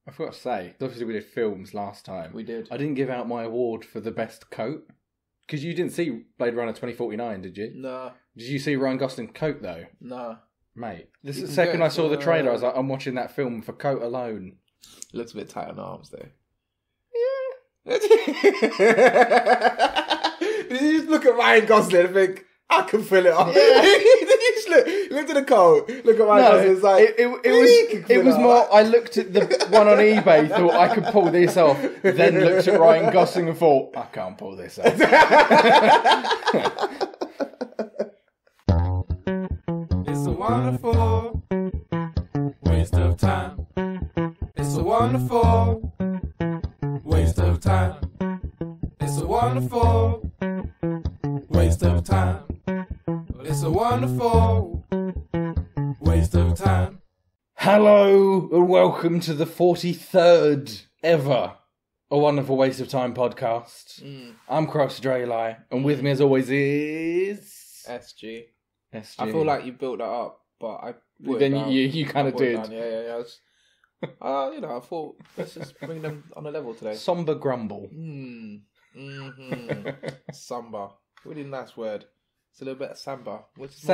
I forgot to say, obviously we did films last time. We did. I didn't give out my award for the best coat. Because you didn't see Blade Runner 2049, did you? No. Did you see Ryan Gosling's coat, though? No. Mate, this is the second I saw the trailer, I was like, I'm watching that film for coat alone. Looks a bit tight on arms, though. Yeah. Did you just look at Ryan Gosling and think, I can fill it up? Yeah. Did you just look at the coat, look at Ryan Gosling, it's like... It was more, I looked at the one on eBay, thought I could pull this off, then looked at Ryan Gosling and thought, I can't pull this off. It's a wonderful waste of time. It's a wonderful waste of time. It's a wonderful waste of time. It's a wonderful waste of time. Hello and welcome to the 43rd ever A Wonderful Waste of Time podcast. I'm Cross Draylai, and with me as always is... SG. SG. I feel like you built that up, but I... Then you kind of did. Yeah. I thought, let's just bring them on a level today. Somber grumble. Samba. Really nice word. It's a little bit of samba. Which is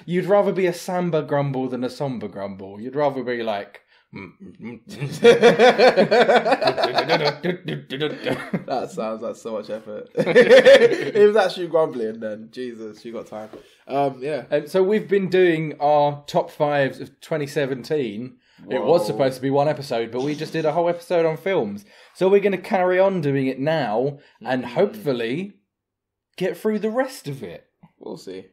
you'd rather be a samba grumble than a somber grumble. You'd rather be like... That sounds like so much effort. It was actually grumbling then. Jesus, you got time. Yeah. And so we've been doing our top fives of 2017. Whoa. It was supposed to be one episode, but we just did a whole episode on films. So we're going to carry on doing it now and hopefully get through the rest of it. We'll see.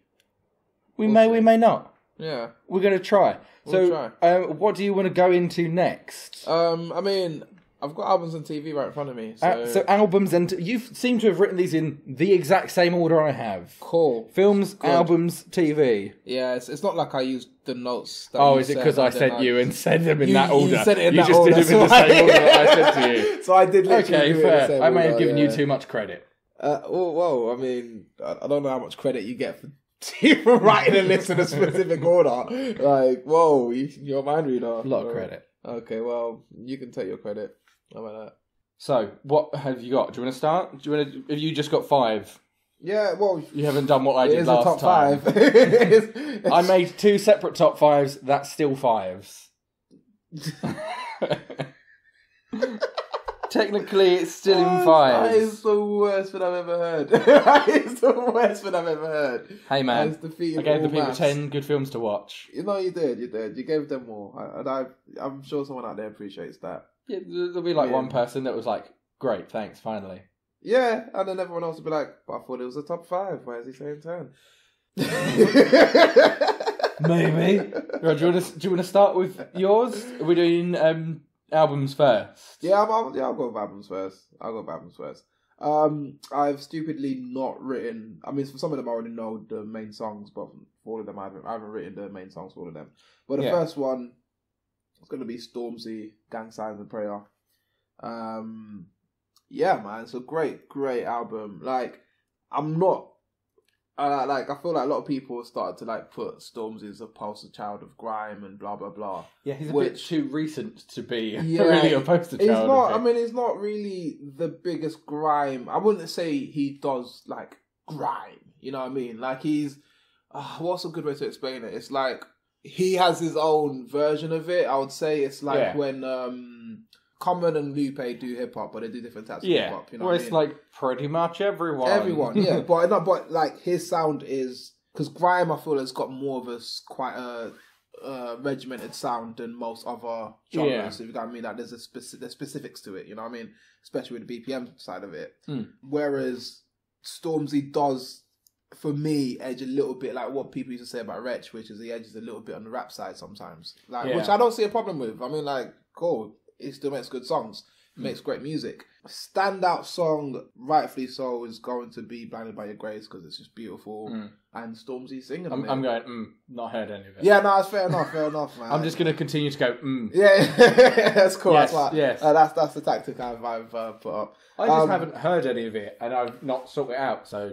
We may not. Yeah. We're going to try. We'll try. What do you want to go into next? I mean, I've got albums and TV right in front of me. So albums and... you seem to have written these in the exact same order I have. Cool. Films, Good. Albums, TV. Yeah, it's not like I used the notes. Is it because I sent you and said them in that order? You said it in that just order. did them in the same order that I said to you. So I did literally do it in the same I may order, have given you too much credit. Well, I mean, I don't know how much credit you get for writing a list in a specific order. Like, whoa, you're a mind reader. A lot of credit. Okay, well, you can take your credit. How about that? So, what have you got? Do you want to start? Have you just got five? Yeah, well... You haven't done what I did last time. It's a top five. I made two separate top fives. That's still fives. Technically, it's still in fives. That is the worst thing I've ever heard. That is the worst thing I've ever heard. Hey, man. I gave the people 10 good films to watch. You know, you did. You gave them more. And I'm sure someone out there appreciates that. Yeah, there'll be one person that was like, great, thanks, finally. Yeah, and then everyone else will be like, but I thought it was a top five. Why is he saying 10? Maybe. Right, do you want to start with yours? Are we doing albums first? Yeah, I'll go with albums first. I've stupidly not written... I mean, for some of them I already know the main songs, but for all of them I haven't written the main songs for all of them. But the first one... it's going to be Stormzy, Gang Signs and Prayer. Yeah, man, it's a great album. Like, I'm not... I feel like a lot of people have started to, put Stormzy as a poster child of grime and blah, blah, blah. Yeah, he's a bit too recent to be really a poster child. He's not, he's not really the biggest grime. I wouldn't say he does, grime. You know what I mean? He's... what's a good way to explain it? It's like... he has his own version of it. I would say it's when Common and Lupe do hip hop, but they do different types of hip hop. You know, it's pretty much everyone. Everyone, yeah. but his sound is, because grime, I feel, has got more of quite a regimented sound than most other genres. Yeah. So you know what I mean? There's specifics to it. You know what I mean? Especially with the BPM side of it. Whereas Stormzy does, for me, edge a little bit like what people used to say about Wretch, which is he edges a little bit on the rap side sometimes. Which I don't see a problem with. I mean, cool. He still makes good songs. Makes great music. Standout song, rightfully so, is going to be Blinded by Your Grace, because it's just beautiful. And Stormzy singing on it. I'm going, not heard any of it. Yeah, no, it's fair enough, man. I'm just going to continue to go, Yeah, that's cool. Yes, that's the tactic I've put up. I just haven't heard any of it, and I've not sorted it out, so...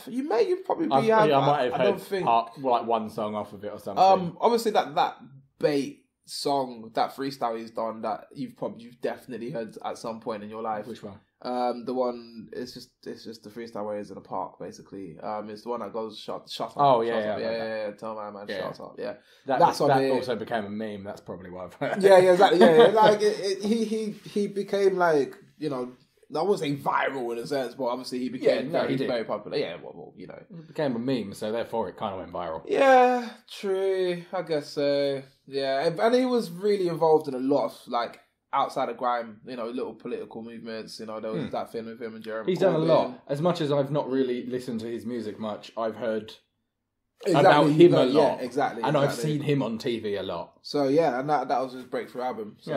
you probably I might have heard one song off of it or something. Obviously that bait song, that freestyle he's done that you've definitely heard at some point in your life. Which one? The one it's just the freestyle where he's in a park basically. It's the one that goes shut up. Oh shut yeah, up. yeah. Tell my man, shut up. Yeah, that also became a meme. That's probably why. yeah, exactly. Yeah, like he became like, you know, I wouldn't say viral in a sense, but obviously he became very popular. Yeah, well, you know, it became a meme, so therefore it kind of went viral. Yeah, true. I guess so. Yeah, and he was really involved in a lot of like outside of grime, you know, little political movements. You know, there was that thing with him and Jeremy. He's done a lot. As much as I've not really listened to his music much, I've heard exactly, about him a lot. Yeah, exactly. And I've seen him on TV a lot. So yeah, and that was his breakthrough album. So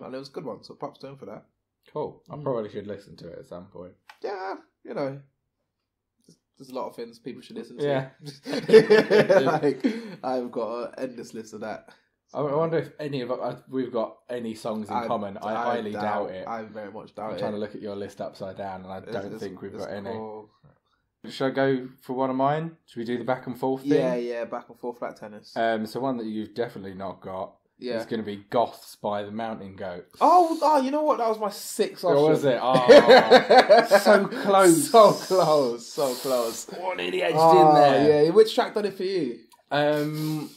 and it was a good one. So props to him for that. Cool. I probably should listen to it at some point. Yeah, you know, there's a lot of things people should listen to. Yeah. Like, I've got an endless list of that. I wonder if any of us, we've got any songs in common. I highly doubt it. I very much doubt it. I'm trying to look at your list upside down, and I don't think we've got any. Cool. Should I go for one of mine? Should we do the back and forth thing? Yeah, back and forth flat tennis. So one that you've definitely not got. Yeah. It's going to be Goths by the Mountain Goats. Oh, you know what? That was my sixth option. Or was it? Oh, so close. So close. Oh, nearly edged in there. Yeah, which track done it for you? I'm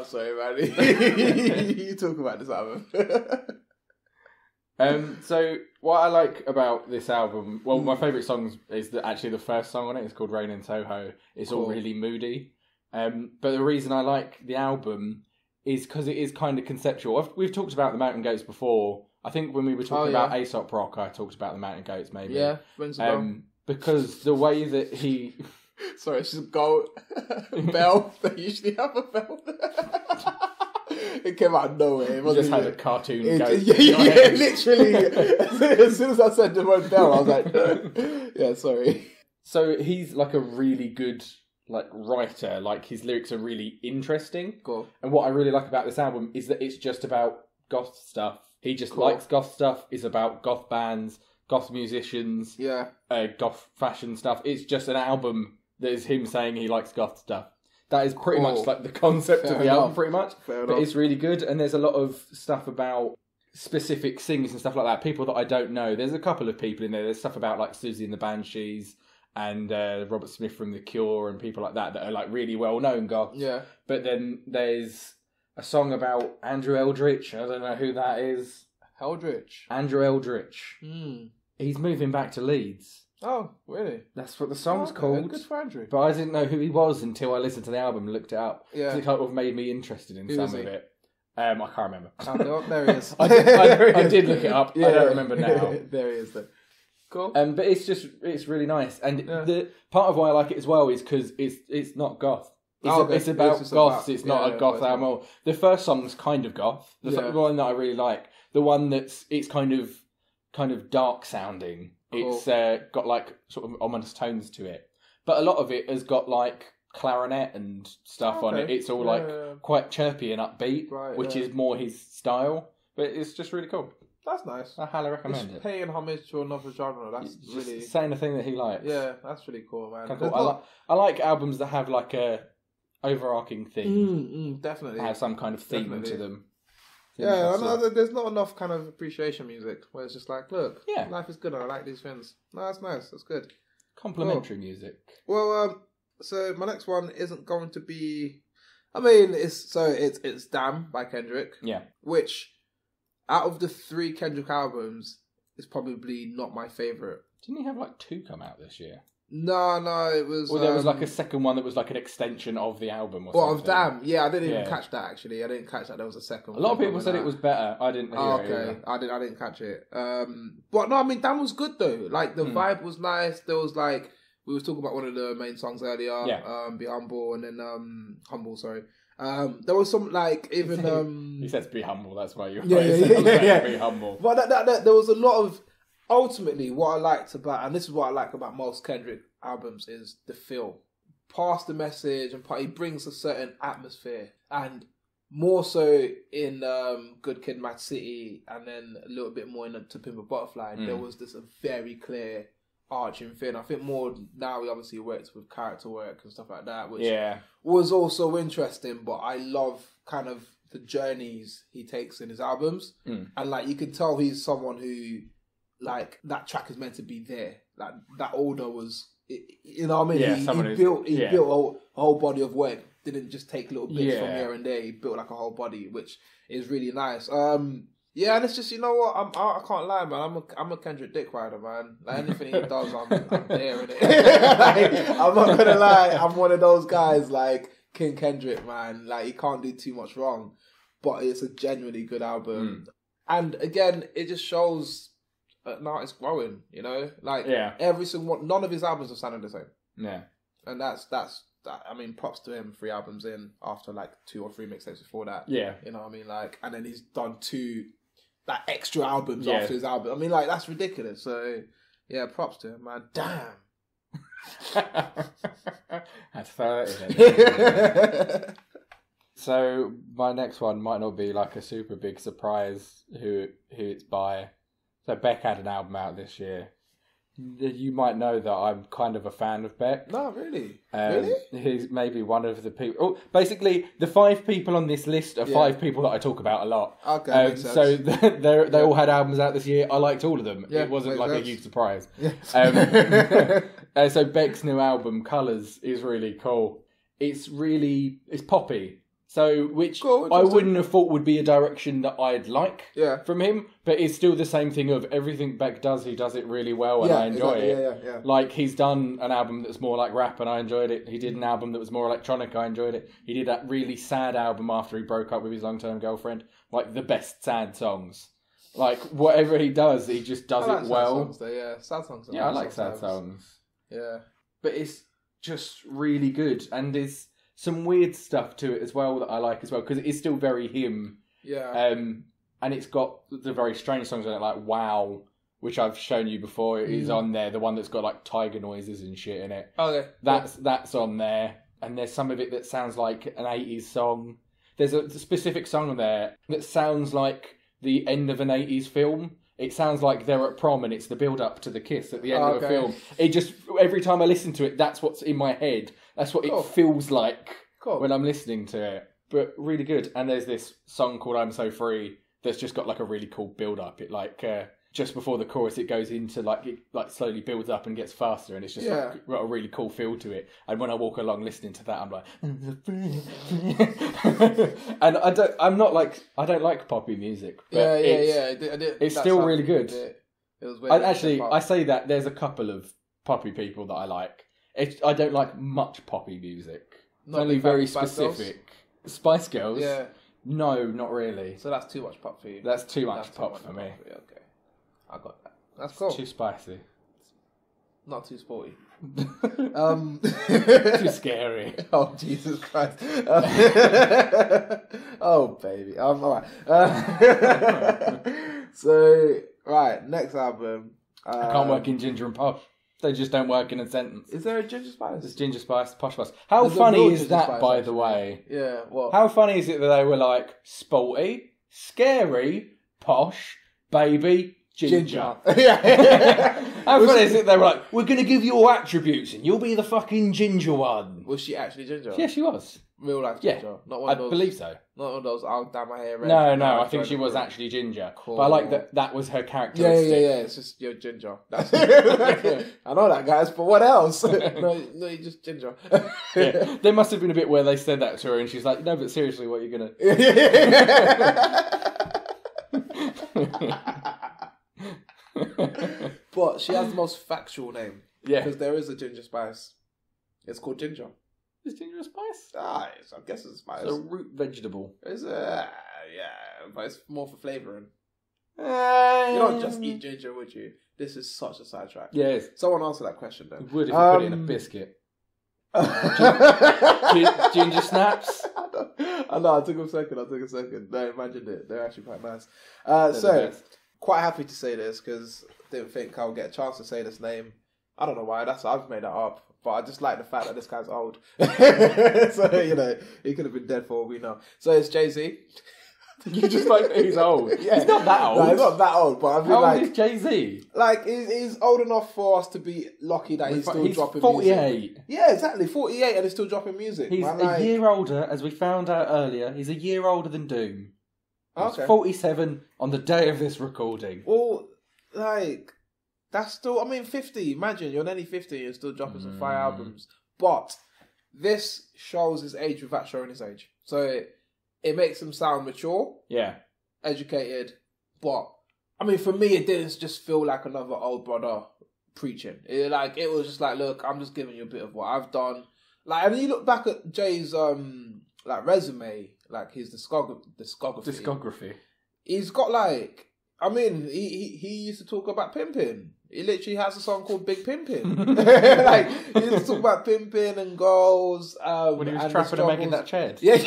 sorry, man. You talk about this album. So what I like about this album, well, my favourite song is actually the first song on it. It's called Rain in Soho. It's all really moody. But the reason I like the album is because it is kind of conceptual. We've talked about the Mountain Goats before. I think when we were talking about Aesop Rock, I talked about the Mountain Goats maybe. Yeah, rings a bell. Because the way that he... Sorry, it's just goat bell. They usually have a bell. It came out of nowhere. It just had a cartoon goat. Yeah, literally. As soon as I said the word bell, I was like, yeah, sorry. So he's like a really good writer. Like his lyrics are really interesting. Cool. And what I really like about this album is that it's just about goth stuff. He just likes goth stuff. It's about goth bands, goth musicians, goth fashion stuff. It's just an album that is him saying he likes goth stuff. That is pretty much like the concept of the album, pretty much. But it's really good, and there's a lot of stuff about specific singers and stuff like that. People that I don't know. There's a couple of people in there. There's stuff about like Susie and the Banshees and Robert Smith from The Cure and people like that are like really well known goths. Yeah. But then there's a song about Andrew Eldritch. I don't know who that is. Eldritch. Andrew Eldritch. He's moving back to Leeds. Oh, really? That's what the song's called. Good for Andrew. But I didn't know who he was until I listened to the album and looked it up. Yeah. It kind of made me interested in some of it. I can't remember. Oh, there he is. I did look it up. Yeah. I don't remember now. There he is then. Cool. But it's really nice. And the part of why I like it as well is because it's not goth. It's about goths. It's not a goth album. The first song's kind of goth. The one that I really like. The one it's kind of dark sounding. Cool. It's got like sort of ominous tones to it. But a lot of it has got like clarinet and stuff on it. It's all quite chirpy and upbeat, which is more his style. But it's just really cool. That's nice. I highly recommend it. Paying homage to another genre. That's really saying the thing that he likes. Yeah, that's really cool, man. Cool. I like albums that have like a overarching theme. Definitely. Have some kind of theme to them. Yeah, there's not enough kind of appreciation music where it's just like, look, life is good. I like these things. No, that's nice. That's good. Complimentary music. Well, so my next one isn't going to be. I mean, it's Damn by Kendrick. Yeah. Which, out of the 3 Kendrick albums, is probably not my favorite. Didn't he have like 2 come out this year? No, it was... Well, there was like a second one that was like an extension of the album or something. Of Damn. Yeah, I didn't even catch that, actually. I didn't catch that there was a second one. A lot of people said it was better. I didn't hear it either. I didn't catch it. But no, I mean, Damn was good, though. Like, the vibe was nice. There was like... We was talking about one of the main songs earlier. Yeah. Be Humble, and then... Humble, sorry. There was some, like, even... He says be humble, that's why you... Yeah. Be humble. But there was a lot of... Ultimately, what I liked about, and this is what I like about most Kendrick albums, is the feel. Past the message, and he brings a certain atmosphere. And more so in Good Kid, Mad City, and then a little bit more in To Pimp a Butterfly, there was this a very clear arching thing. I think more now he obviously works with character work and stuff like that, which Yeah. was also interesting. But I love kind of the journeys he takes in his albums, and like you can tell he's someone who like that track is meant to be there. Like that order was, you know what I mean? Yeah, he built a whole body of work. Didn't just take little bits from here and there. He built like a whole body, which is really nice. Yeah, and it's just, you know what, I can't lie, man. I'm a Kendrick Dick rider, man. Like anything he does, I'm there in it. Like, I'm not gonna lie, I'm one of those guys like King Kendrick, man. Like he can't do too much wrong, but it's a genuinely good album. And again, it just shows an artist growing. You know, like every single one, none of his albums are sounding the same. Yeah, and that's. I mean, props to him. 3 albums in after like 2 or 3 mixtapes before that. Yeah, you know what I mean. Like, and then he's done 2 extra albums after his album. I mean, like that's ridiculous. So yeah, props to him, man. Damn. That's 30. So my next one might not be like a super big surprise who it's by. So Beck had an album out this year. You might know that I'm kind of a fan of Beck. No, really? Really? He's maybe one of the people... Oh, basically, the 5 people on this list are 5 people that I talk about a lot. Okay, makes sense. So they all had albums out this year. I liked all of them. It wasn't like a huge surprise. So Beck's new album, Colours, is really cool. It's poppy. So, which cool, I wouldn't have thought would be a direction that I'd like from him, but it's still the same thing of everything Beck does, he does it really well, and I enjoy it. Yeah. Like, he's done an album that's more like rap, and I enjoyed it. He did an album that was more electronic, I enjoyed it. He did that really sad album after he broke up with his long-term girlfriend, like the best sad songs. Like, whatever he does, he just does it well. Sad songs, though, sad songs. I like sad songs. Yeah. But it's just really good, and there's some weird stuff to it as well that I like as well, because it is still very him. Yeah. And it's got the very strange songs on it, like Wow, which I've shown you before, is on there. The one that's got like tiger noises and shit in it. Okay. That's on there. And there's some of it that sounds like an 80s song. There's a specific song on there that sounds like the end of an 80s film. It sounds like they're at prom and it's the build-up to the kiss at the end of a film. It just, every time I listen to it, that's what's in my head. That's what it feels like when I'm listening to it. But really good. And there's this song called I'm So Free that's just got like a really cool build-up. It like, just before the chorus, it goes into like, it like slowly builds up and gets faster. And it's just like, got a really cool feel to it. And when I walk along listening to that, I'm like... And I don't like poppy music. But it's still really good. I say that there's a couple of poppy people that I like. I don't like much poppy music. It's only very specific. Spice Girls? Yeah. No, not really. So that's too much pop for you? That's too much pop for me. Okay. I got that. That's cool. It's too spicy. Not too sporty. Too scary. Oh, Jesus Christ. Oh, baby. Alright. So, right, next album. I can't work in Ginger and Posh. They just don't work in a sentence. Is there a Ginger Spice? There's Ginger Spice, Posh Spice. How funny is that, by the way? Yeah, what? How funny is it that they were like, sporty, scary, posh, baby, ginger. Yeah. How funny is it they were like, we're going to give you all attributes and you'll be the fucking ginger one. Was she actually ginger? Yeah, she was. Real life ginger? Yeah, not one of those, I believe so. Not one of those, I'll dye my hair red. No, I think she was actually ginger. Cool. But I like that was her characteristic. Yeah, it's just, you're ginger. That's it. I know that, guys, but what else? No, you're just ginger. Yeah. There must have been a bit where they said that to her and she's like, no, but seriously, what are you going to... But she has the most factual name. Yeah. Because there is a Ginger Spice. It's called ginger. Is ginger a spice? I guess it's a spice. It's a root vegetable. It's but it's more for flavouring. You don't just eat ginger, would you? This is such a sidetrack. Yes. Someone answer that question then. It would if you put it in a biscuit. Ginger snaps? I know, I took a second. No, imagine it. They're actually quite nice. So, quite happy to say this because I didn't think I'll get a chance to say this name. I don't know why. I've made that up. But I just like the fact that this guy's old. So, he could have been dead for all we know. So it's Jay-Z. You just like that he's old. Yeah. He's not that old. No, he's not that old, but I mean, How like, old is Jay-Z? like he's old enough for us to be lucky that he's still dropping 48. music. Yeah, exactly, 48, and he's still dropping music. He's man, a year older, as we found out earlier. He's a year older than Doom. He's 47 on the day of this recording. Well, like, that's still, I mean, 50. Imagine, you're nearly 50 and you're still dropping some fire albums. But this shows his age without showing his age. So it makes him sound mature. Yeah. Educated. But, I mean, for me, it didn't just feel like another old brother preaching. It was just like, look, I'm just giving you a bit of what I've done. Like, and you look back at Jay's, like, resume, like his discography. He's got like, I mean, he used to talk about pimping. He literally has a song called Big Pimpin'. Like, he used to talk about pimping and girls. When he was trapping and making that ched. Yeah.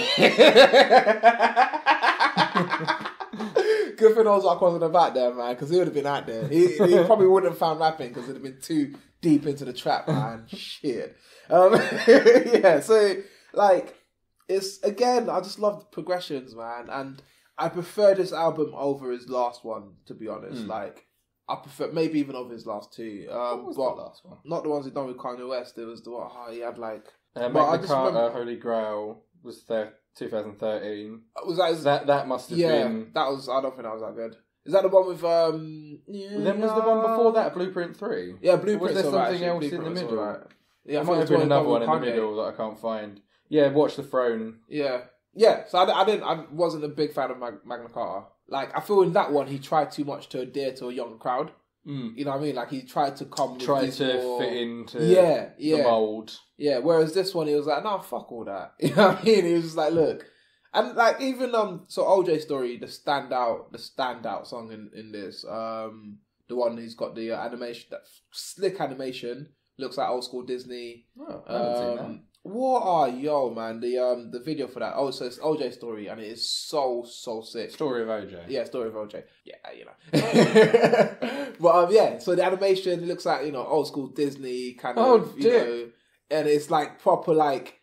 Good thing Ozark wasn't about there, man, because he would have been out there. He probably wouldn't have found rapping because it would have been too deep into the trap, man. Shit. Yeah, so, like, it's, again, I just love the progressions, man, and I prefer this album over his last one, to be honest. Like, I prefer, maybe even over his last two. What was the last one? Not the ones he done with Kanye West. It was the one, he had like... Magna Carta, Holy Grail was there 2013. Was that must have been... that was, I don't think that was that good. Is that the one with... Then was the one before that, Blueprint 3? Yeah, Blueprint. Was there something else in the middle? Right. Yeah, there might have been another one in the middle that I can't find. Yeah, Watch the Throne. Yeah. So I wasn't a big fan of Magna Carta. Like, I feel in that one he tried too much to adhere to a young crowd. You know what I mean? Like, he tried to fit into the mould. Yeah. Whereas this one, he was like, no, fuck all that. You know what I mean? He was just like, look, and like even so OJ Story, the standout song in this, the one who's got the animation, that slick animation, looks like old school Disney. Oh, I haven't seen that. Man, the video for that. Oh, so it's OJ Story, and it is so sick. Story of OJ. Yeah, Story of OJ. Yeah, you know. But yeah, so the animation looks like, old school Disney kind of. You know, and it's like proper like.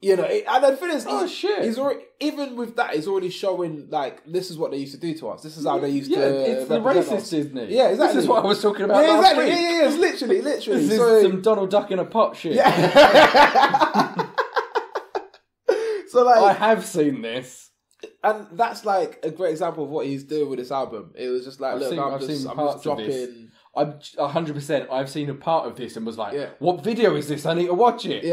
And the thing is, shit! He's already, even with that, he's already showing like this is what they used to do to us. This is how they used to. It's the racist Disney. Yeah, exactly. This is what I was talking about. Yeah, exactly. Week. Yeah, it's literally. This is some Donald Duck in a pot shit. Yeah. So like, I have seen this, and that's like a great example of what he's doing with this album. It was just like, I'm just dropping. I'm 100%. I've seen a part of this and was like, "What video is this? I need to watch it."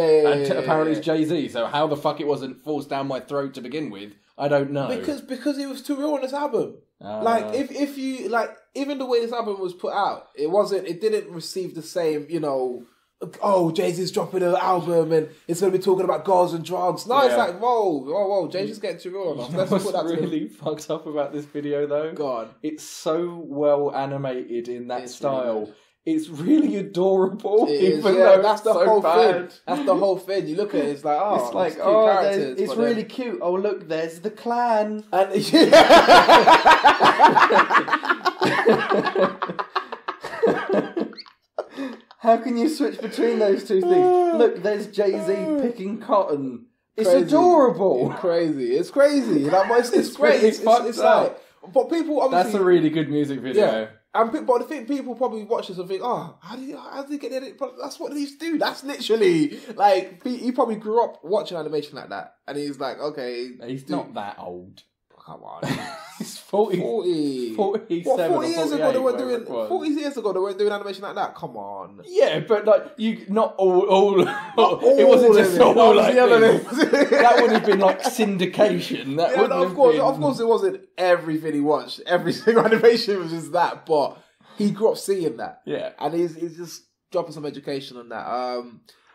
Apparently it's Jay-Z. So how the fuck it wasn't forced down my throat to begin with, I don't know. Because he was too real on this album. Like if you like, even the way this album was put out, it didn't receive the same, oh, Jay-Z's dropping an album and it's going to be talking about girls and drugs. No, it's like, whoa, Jay-Z's getting too real on us. Let's put that really fucked up about this video, though? God. It's so well animated in that style. Really, it's really adorable. That's the whole bad. thing. That's the whole thing. You look at it, it's like, it's like, it's really cute. Oh, look, there's the clan. And how can you switch between those two things? Look, there's Jay-Z picking cotton. It's adorable. It's crazy. Like, it's great. It's like, but people obviously. That's a really good music video. Yeah. But I think people probably watch this and think, oh, how did he get it? But that's what they used to do. That's literally like he probably grew up watching animation like that, and he's like, okay, he's not that old. Come on. He's 40. 40 years ago they weren't doing 40 years ago they weren't doing animation like that. Come on. Yeah, but like not all it wasn't just all like this. That would have been like syndication. Of course it wasn't everything he watched. Every single animation was just that, but he grew up seeing that. Yeah. And he's just dropping some education on that.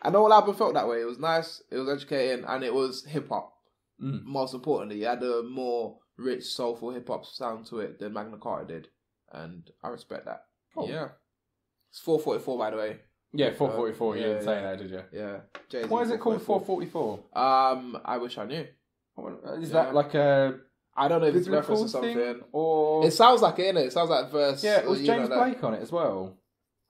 And the whole album felt that way. It was nice, it was educating, and it was hip hop. Most importantly, it had a more rich, soulful hip hop sound to it than Magna Carta did, and I respect that. Cool. Yeah, it's 444 by the way. Yeah, 444. You didn't say that, did you? Yeah. Jay-Z. Why is it called 444? I wish I knew. Is that like a? I don't know if it's reference to something, or it sounds like it, innit? It sounds like verse. Yeah, was James Blake on it as well?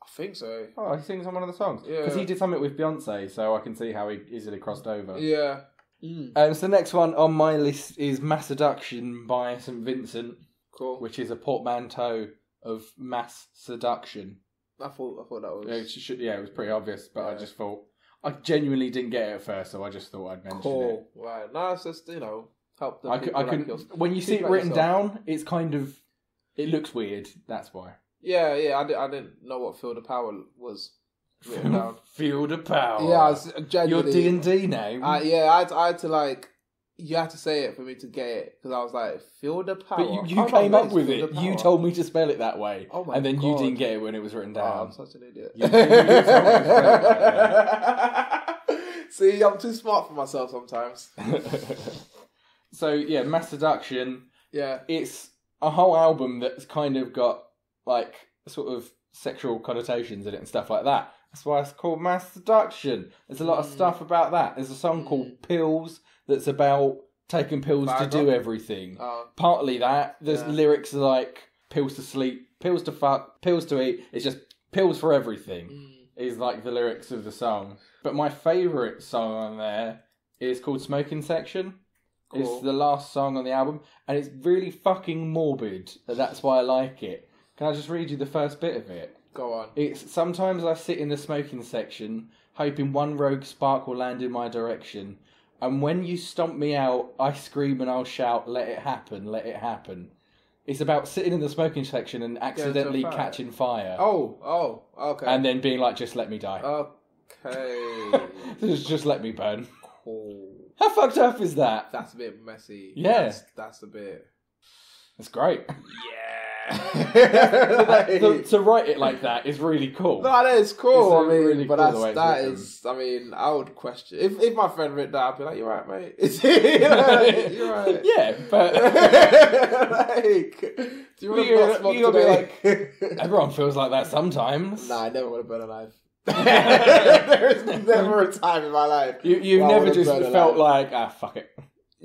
I think so. Oh, he sings on one of the songs because he did something with Beyonce, so I can see how he easily crossed over. Yeah. So the next one on my list is Mass Seduction by St. Vincent. Cool. Which is a portmanteau of mass seduction. I thought that was... It was pretty obvious, but I just thought... I genuinely didn't get it at first, so I just thought I'd mention it. Cool. Right. No, it's just, help the people when you see it written down, it's kind of... It looks weird, that's why. Yeah, I didn't know what Field of Power was written down. Field of Power. Yeah, I was genuinely... Your D&D name. I had to you had to say it for me to get it, because I was like, Field of Power. But you came up with it. You told me to spell it that way. Oh my And then God. you didn't get it when it was written down. Oh, I'm such an idiot. You told me to spell it. See, I'm too smart for myself sometimes. So, yeah, Mass Seduction. Yeah. It's a whole album that's kind of got, sort of sexual connotations in it and stuff like that. That's why it's called Mass Seduction. There's a lot of stuff about that. There's a song called Pills that's about taking pills to do everything. Partly that. There's lyrics like pills to sleep, pills to fuck, pills to eat. It's just pills for everything is the lyrics of the song. But my favourite song on there is called Smoking Section. Cool. It's the last song on the album, and it's really fucking morbid. That's why I like it. Can I just read you the first bit of it? Go on. It's sometimes I sit in the smoking section, hoping one rogue spark will land in my direction. And when you stomp me out, I scream and I'll shout, let it happen, let it happen. It's about sitting in the smoking section and accidentally catching fire. Oh, okay. And then being like, just let me die. Okay. just let me burn. Cool. How fucked up is that? That's a bit messy. Yeah. That's a bit... That's great. Yeah. To write it like that is really cool. No, that is cool. I mean, really but cool I would question if my friend wrote that. I'd be like, "You're right, mate. You're right." Yeah, but do you want to not smoke today? Be like, everyone feels like that sometimes. Nah, I never want to burn alive. There is never a time in my life. You never just felt like, fuck it.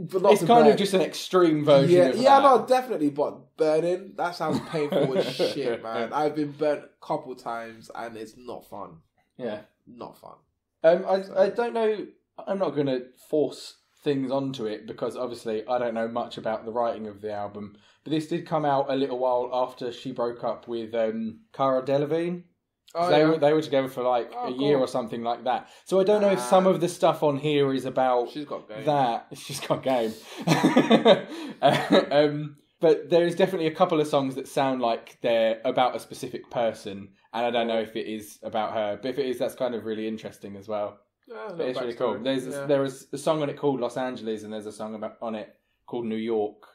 But not it's kind of just an extreme version of that. Yeah, no, definitely. But burning, that sounds painful as shit, man. I've been burnt a couple times, and it's not fun. Yeah, not fun. I don't know. I'm not going to force things onto it because obviously I don't know much about the writing of the album. But this did come out a little while after she broke up with Cara Delevingne. They were together for a year or something like that. So I don't know if some of the stuff on here is about she's got game. That. She's got game. But there is definitely a couple of songs that sound like they're about a specific person, and I don't know if it is about her. But if it is, that's kind of really interesting as well. Yeah, but it's really cool. There is a song on it called Los Angeles, and there's a song on it called New York.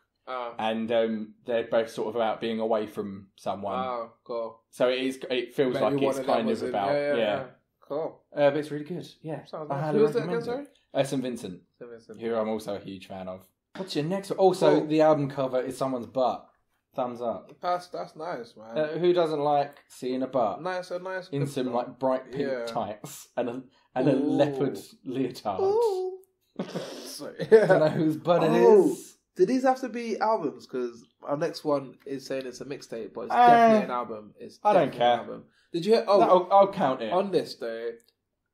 And they're both sort of about being away from someone. Oh, cool. So it feels like it's kind of about yeah. Cool. But it's really good. Yeah. Sounds nice. Who was that again, sorry? St. Vincent. Who I'm also a huge fan of. What's your next one? Also, the album cover is someone's butt. Thumbs up. That's nice, man. Who doesn't like seeing a butt? Nice. In some bright pink tights and a leopard leotard. Sorry. Don't know whose butt it is. Do these have to be albums? Because our next one is saying it's a mixtape, but it's definitely an album. I don't care. An album. Did you hear? I'll count it. On this though,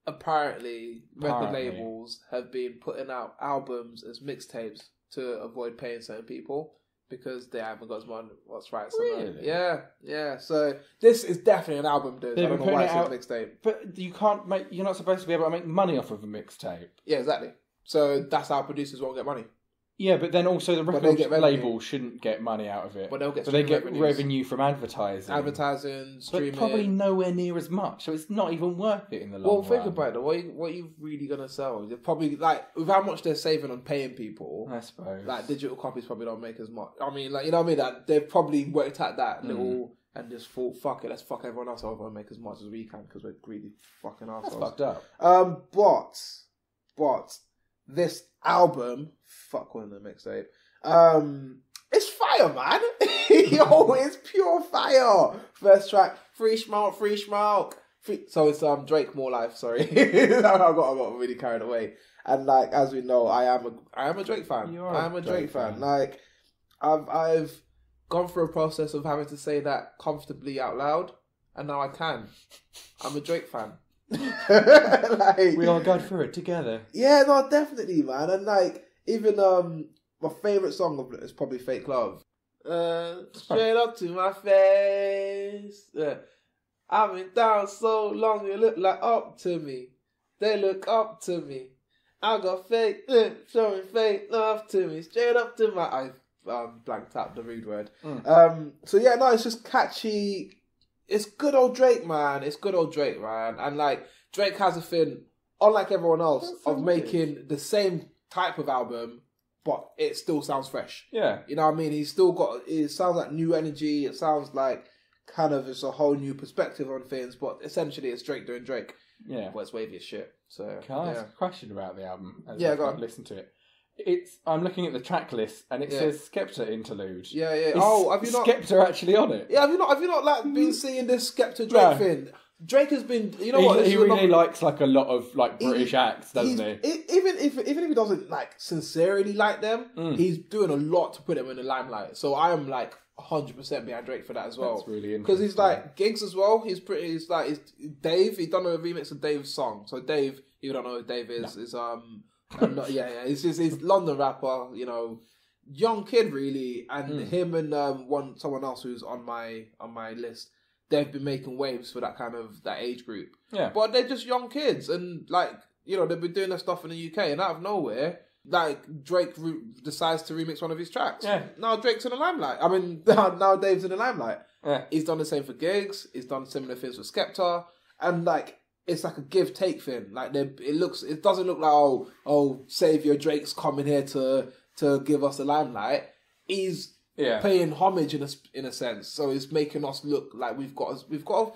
apparently record labels have been putting out albums as mixtapes to avoid paying certain people because they haven't got as much what's right. Really? Yeah. So this is definitely an album, dude. I don't know why it's a mixtape. But you're not supposed to be able to make money off of a mixtape. Yeah, exactly. So that's how producers won't get money. Yeah, but then also the record label shouldn't get money out of it. But they'll get they get revenue from advertising. Streaming. But probably nowhere near as much, so it's not even worth it in the long run. Well, think about it. What are you really going to sell? You're probably, with how much they're saving on paying people, I suppose. Digital copies probably don't make as much. I mean, you know what I mean? That they've probably worked at that little and just thought, fuck it, let's fuck everyone else over and make as much as we can because we're greedy fucking assholes. That's fucked up. But this album, fuck calling it a mixtape, it's fire, man. Yo, it's pure fire. First track, Free Smoke. So it's Drake More Life. Sorry, I got really carried away. And as we know, I am a Drake fan. I am a Drake fan. I've gone through a process of having to say that comfortably out loud, and now I can. I'm a Drake fan. Like, we all got through it together. yeah, no, definitely, man. And like, even my favourite song of it is probably Fake Love. Straight up to my face. I've been down so long, you look like up to me. They look up to me. I got fake, showing fake love to me. Straight up to my... I blanked out the rude word. So yeah, no, it's just catchy. It's good old Drake, man. It's good old Drake, man. And like, Drake has a thing, unlike everyone else, of making the same type of album, but it still sounds fresh. Yeah. You know what I mean? He's still got... It sounds like new energy. It sounds like kind of it's a whole new perspective on things, but essentially it's Drake doing Drake. Yeah. But it's wavy as shit. So, Can I ask a question about the album? Yeah, go on. Listen to it. I'm looking at the track list and it says Skepta interlude. Yeah, yeah. Is Have you not... Skepta actually on it? Yeah, have you not like been seeing this Skepta Drake thing? Drake has been, you know what? He really likes like a lot of like British acts, doesn't he? Even if he doesn't like sincerely like them, he's doing a lot to put them in the limelight. So I am like 100% behind Drake for that as well. That's really interesting. Because he's like gigs as well. He's Dave. He's done a remix of Dave's song. So Dave, if you don't know who Dave is, is he's London rapper. You know, young kid really, and him and someone else who's on my list. They've been making waves for that age group. Yeah. But they're just young kids, and like, you know, they've been doing their stuff in the UK, and out of nowhere, like, Drake decides to remix one of his tracks. Yeah. Now Drake's in the limelight. I mean, now Dave's in the limelight. Yeah. He's done the same for gigs. He's done similar things with Skepta, and like, it's like a give take thing. Like, it doesn't look like oh, Savior Drake's coming here to give us the limelight. He's paying homage in a sense, so it's making us look like we've got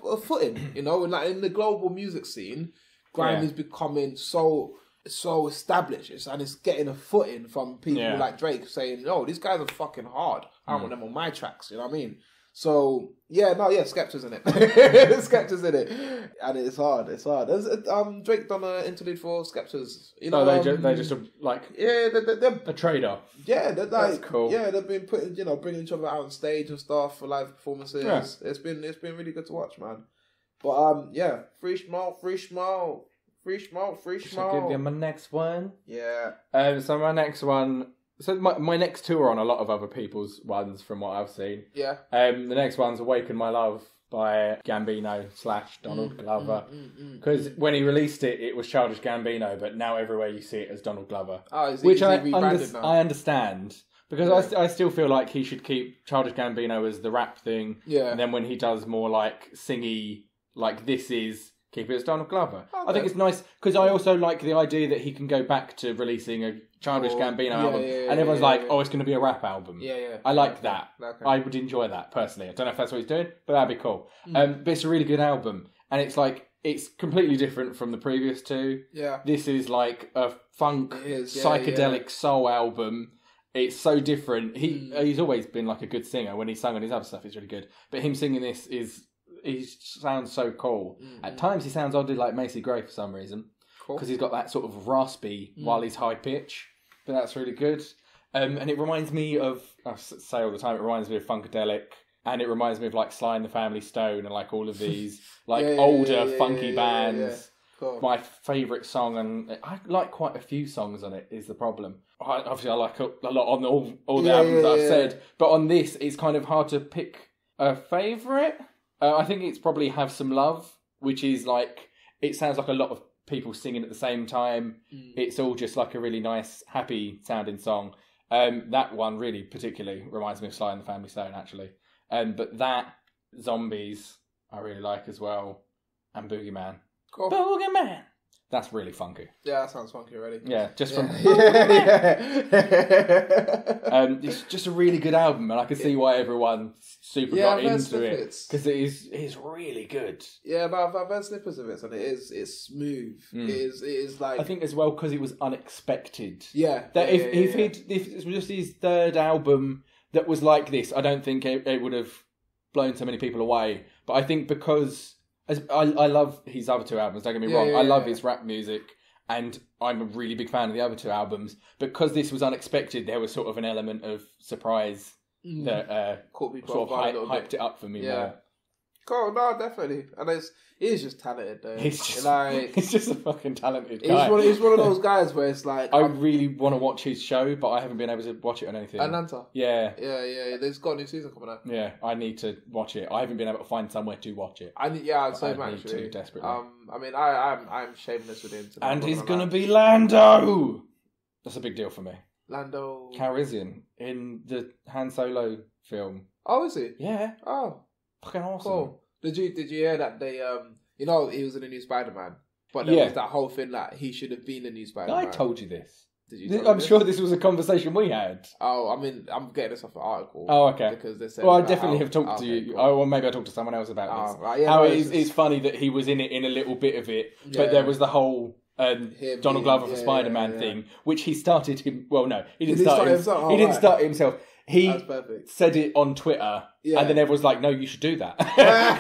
a footing, you know. And like in the global music scene, grime is becoming so established, and it's getting a footing from people like Drake saying, "No, these guys are fucking hard. I want them on my tracks." You know what I mean? So Skepta's in it. Skepta's in it, and it's hard. It's hard. Drake done an interlude for Skepta's. You know, they just like they're a trade-off. Yeah, they're like, that's cool. Yeah, they've been bringing each other out on stage and stuff for live performances. Yeah. It's been really good to watch, man. But free smoke. I'll give you my next one. Yeah. So my next one. So my next two are on a lot of other people's ones from what I've seen. Yeah. The next one's "Awaken My Love" by Gambino / Donald Glover. Because when he released it, it was Childish Gambino, but now everywhere you see it as Donald Glover. Oh, which I understand. Because I still feel like he should keep Childish Gambino as the rap thing. Yeah. And then when he does more like singy, like this is, keep it as Donald Glover. Okay. I think it's nice because I also like the idea that he can go back to releasing a Childish Gambino album, and everyone's oh, it's going to be a rap album. Yeah. I like that. Okay. I would enjoy that personally. I don't know if that's what he's doing, but that'd be cool. But it's a really good album, and it's like it's completely different from the previous two. Yeah, this is like a funk psychedelic soul album. It's so different. He's always been like a good singer. When he sang on his other stuff, he's really good. But him singing this he sounds so cool. At times he sounds oddly like Macy Gray for some reason. Cool. Because he's got that sort of raspy while he's high pitch. But that's really good. And it reminds me of, I say all the time, it reminds me of Funkadelic. And it reminds me of like Sly and the Family Stone and like all of these like older funky bands. Yeah. Cool. My favourite song, and I like quite a few songs on it, is the problem. Obviously I like a lot on all the albums that I've said. But on this, it's kind of hard to pick a favourite. I think it's probably Have Some Love, which is like, it sounds like a lot of people singing at the same time. It's all just like a really nice, happy sounding song. That one really particularly reminds me of Sly and the Family Stone, actually. But that, Zombies, I really like as well. And Boogeyman. Cool. Boogeyman! That's really funky. Yeah, that sounds funky already. Yeah, just from... Yeah. It's just a really good album, and I can see why everyone super got into it. Because it is really good. Yeah, but I've heard snippets of it, and it's smooth. It is like... I think as well, because it was unexpected. Yeah. That if it was just his third album that was like this, I don't think it would have blown so many people away. But I think because... I love his other two albums, don't get me wrong. I love his rap music, and I'm a really big fan of the other two albums. Because this was unexpected, there was sort of an element of surprise that caught me sort of hyped it up for me more. Cool, no, definitely. And he's just talented, though. He's just, like, he's just a fucking talented guy. He's one of those guys where it's like... I really want to watch his show, but I haven't been able to watch it on anything. Atlanta? Yeah. Yeah. There's got a new season coming out. Yeah, I need to watch it. I haven't been able to find somewhere to watch it. I'd say I need actually. to, desperately. I mean, I'm shameless with him. And he's going to be Lando! That's a big deal for me. Lando... Calrissian in the Han Solo film. Oh, is he? Yeah. Oh. Fucking awesome. Cool. Did you hear that they he was in the new Spider-Man, but there was that whole thing that he should have been the new Spider-Man. I told you this. Did you? I'm sure this was a conversation we had. Oh, I mean, I'm getting this off an article. Oh, okay. Because they said. Well, I definitely have talked to you. Cool. Oh, well, maybe I talked to someone else about this. Right, yeah, how no, it's funny that he was in it in a little bit of it, Yeah. but there was the whole Donald Glover for Spider-Man thing, which he started him. Well, no, he didn't start it himself. He didn't start it himself. He said it on Twitter, and then everyone's like, "No, you should do that."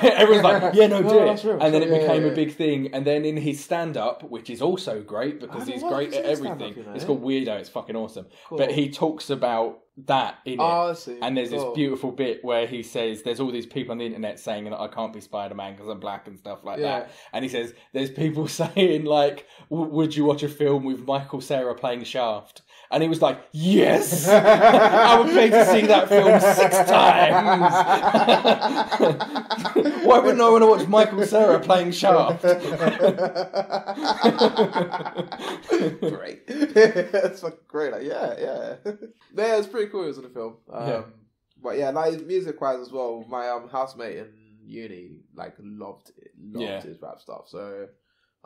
Everyone's like, "Yeah, no, do it." And then it became a big thing. And then in his stand-up, which is also great because he's great at everything. It's called Weirdo. It's fucking awesome. Cool. But he talks about that in it. I see. And there's this beautiful bit where he says, "There's all these people on the internet saying that I can't be Spider-Man because I'm black and stuff like that." And he says, "There's people saying like, would you watch a film with Michael Cera playing Shaft?" And he was like, "Yes, I would pay to see that film 6 times." Why wouldn't I want to watch Michael Cera playing Shaft? Great. That's fucking great. Like, yeah, it's pretty cool. It was in the film. But yeah, like music-wise as well, my housemate in uni like loved his rap stuff. So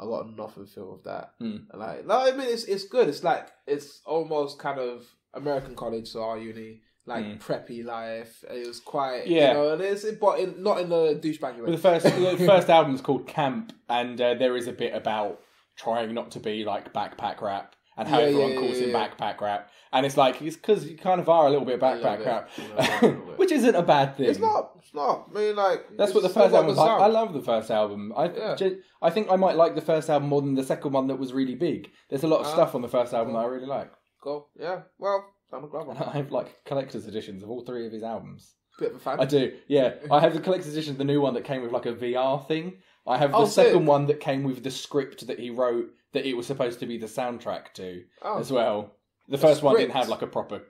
I got nothing feel of that. Like, no, I mean it's good. It's like it's almost kind of American college, so our uni, like preppy life. It was quite, you know, and not in the douchebaggy way. Well, the first album's called Camp, and there is a bit about trying not to be like backpack rap and how everyone calls him backpack rap, and it's like it's because you kind of are a little bit backpack rap, which isn't a bad thing. It's not. I mean, like that's what the first album was like. I love the first album. I think I might like the first album more than the second one that was really big. There's a lot of stuff on the first album that I really like. Cool. Yeah. Well, Donald Glover. I have like collector's editions of all 3 of his albums. Bit of a fan. I do. Yeah, I have the collector's edition of the new one that came with like a VR thing. I have the second one that came with the script that he wrote that it was supposed to be the soundtrack to as well. The first one didn't have like a proper.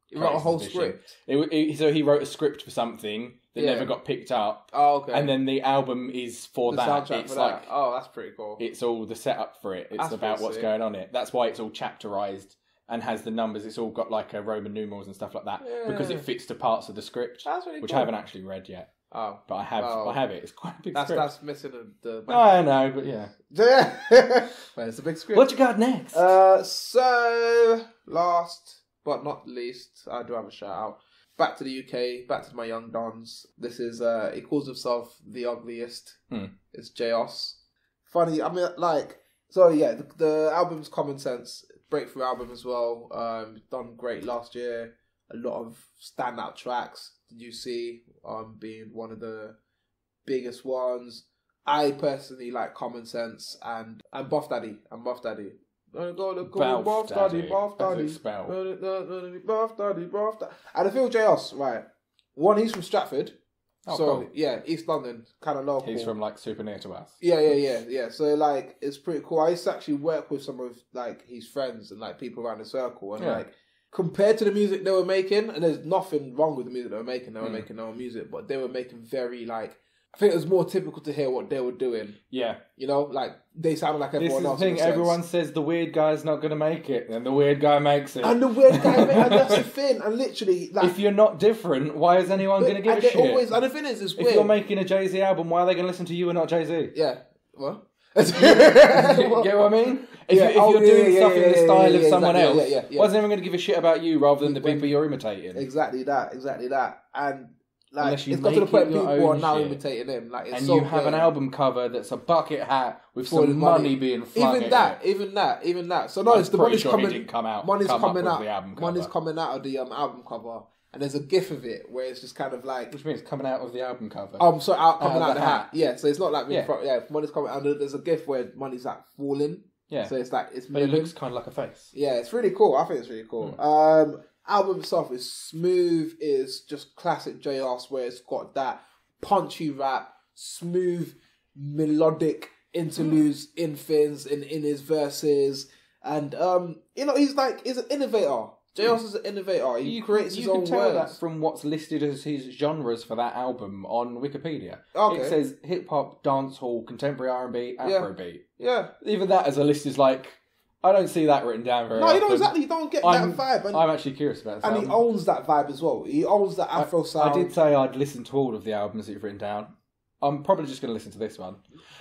He wrote a whole script. So he wrote a script for something that never got picked up. Oh, okay. And then the album is for the that. Soundtrack It's for like that. Oh, that's pretty cool. It's all the setup for it. It's about what's going on it. That's why it's all chapterized and has the numbers. It's all got like Roman numerals and stuff like that because it fits to parts of the script, which I haven't actually read yet. Oh, but I have. I have it. It's quite a big script. That's missing the. I know, but yeah. Well, it's a big script. What you got next? So last but not least, I do have a shout out. Back to the UK, back to my young dons. This is, he calls himself the ugliest. It's J.O.S. Funny, I mean, like, so yeah, the album's Common Sense, breakthrough album as well. Done great last year. A lot of standout tracks. Did you see? Being one of the biggest ones. I personally like Common Sense and Buff Daddy. Buff Daddy. Buff Daddy. And I feel J.O.S, right? One, he's from Stratford. Cool. Yeah, East London, kind of local. He's from like super near to us. Yeah. So like, it's pretty cool. I used to actually work with some of like his friends and like people around the circle, and like compared to the music they were making, and there's nothing wrong with the music they were making. They were making their own music, but they were making very like. I think it was more typical to hear what they were doing. Yeah. You know, like, they sounded like everyone else. This is the thing, everyone says the weird guy's not going to make it, and the weird guy makes it. And the weird guy makes it, and that's the thing. And literally, like... If you're not different, why is anyone going to give a shit? And the thing is, it's weird. If you're making a Jay-Z album, why are they going to listen to you and not Jay-Z? Yeah. What? You get what I mean? If you're doing stuff in the style of someone else, why is anyone going to give a shit about you rather than the people you're imitating? Exactly that. And... Like, it's got to the point people are now imitating him. Like, it's and so you have an album cover that's a bucket hat with some money being flung even that. So no, it's the money's coming. Money's coming out of the album cover, and there's a gif of it where it's just kind of like, which means coming out of the album cover. So coming out of the hat. Yeah, so it's not like money's coming out. There's a gif where money's like falling. Yeah, so it's like but it looks kind of like a face. Yeah, it's really cool. I think it's really cool. Album itself is smooth, is just classic J.O.S, where it's got that punchy rap, smooth, melodic interludes in things, in his verses. And, he's an innovator. J.O.S. is an innovator. He creates his own words. You can tell that from what's listed as his genres for that album on Wikipedia. Okay. It says hip-hop, dancehall, contemporary R&B, Afrobeat. Yeah. Even that as a list is like... I don't see that written down very often. No, you don't exactly. You don't get that vibe. And, I'm actually curious about that. And he owns that vibe as well. He owns that Afro sound. I did say I'd listen to all of the albums that you've written down. I'm probably just going to listen to this one.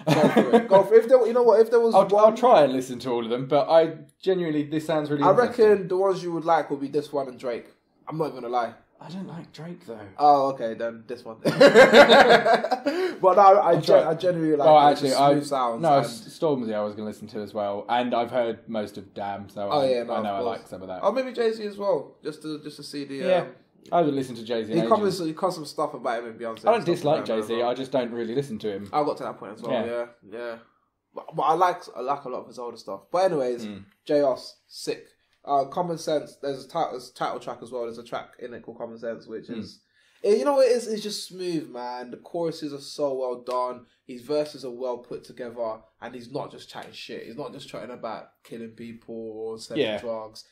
Go for it. Go for it. If there was I'll try and listen to all of them, but this sounds really interesting. I reckon the ones you would like will be this one and Drake. I'm not even going to lie. I don't like Drake, though. Oh, okay, then this one. But no, I genuinely like smooth sounds. No, Stormzy I was going to listen to as well, and I've heard most of Damn, so I know I like some of that. Oh, maybe Jay-Z as well, just to see the... Yeah, I haven't listened to Jay-Z in ages. He comes some stuff about him and Beyonce. I don't dislike Jay-Z, I just don't really listen to him. I got to that point as well, yeah. But I like a lot of his older stuff. But anyways, J.O.S, sick. Common Sense, there's a title track as well. There's a track in it called Common Sense, which is, it's just smooth, man. The choruses are so well done. His verses are well put together, and he's not just chatting shit. He's not just chatting about killing people or selling drugs.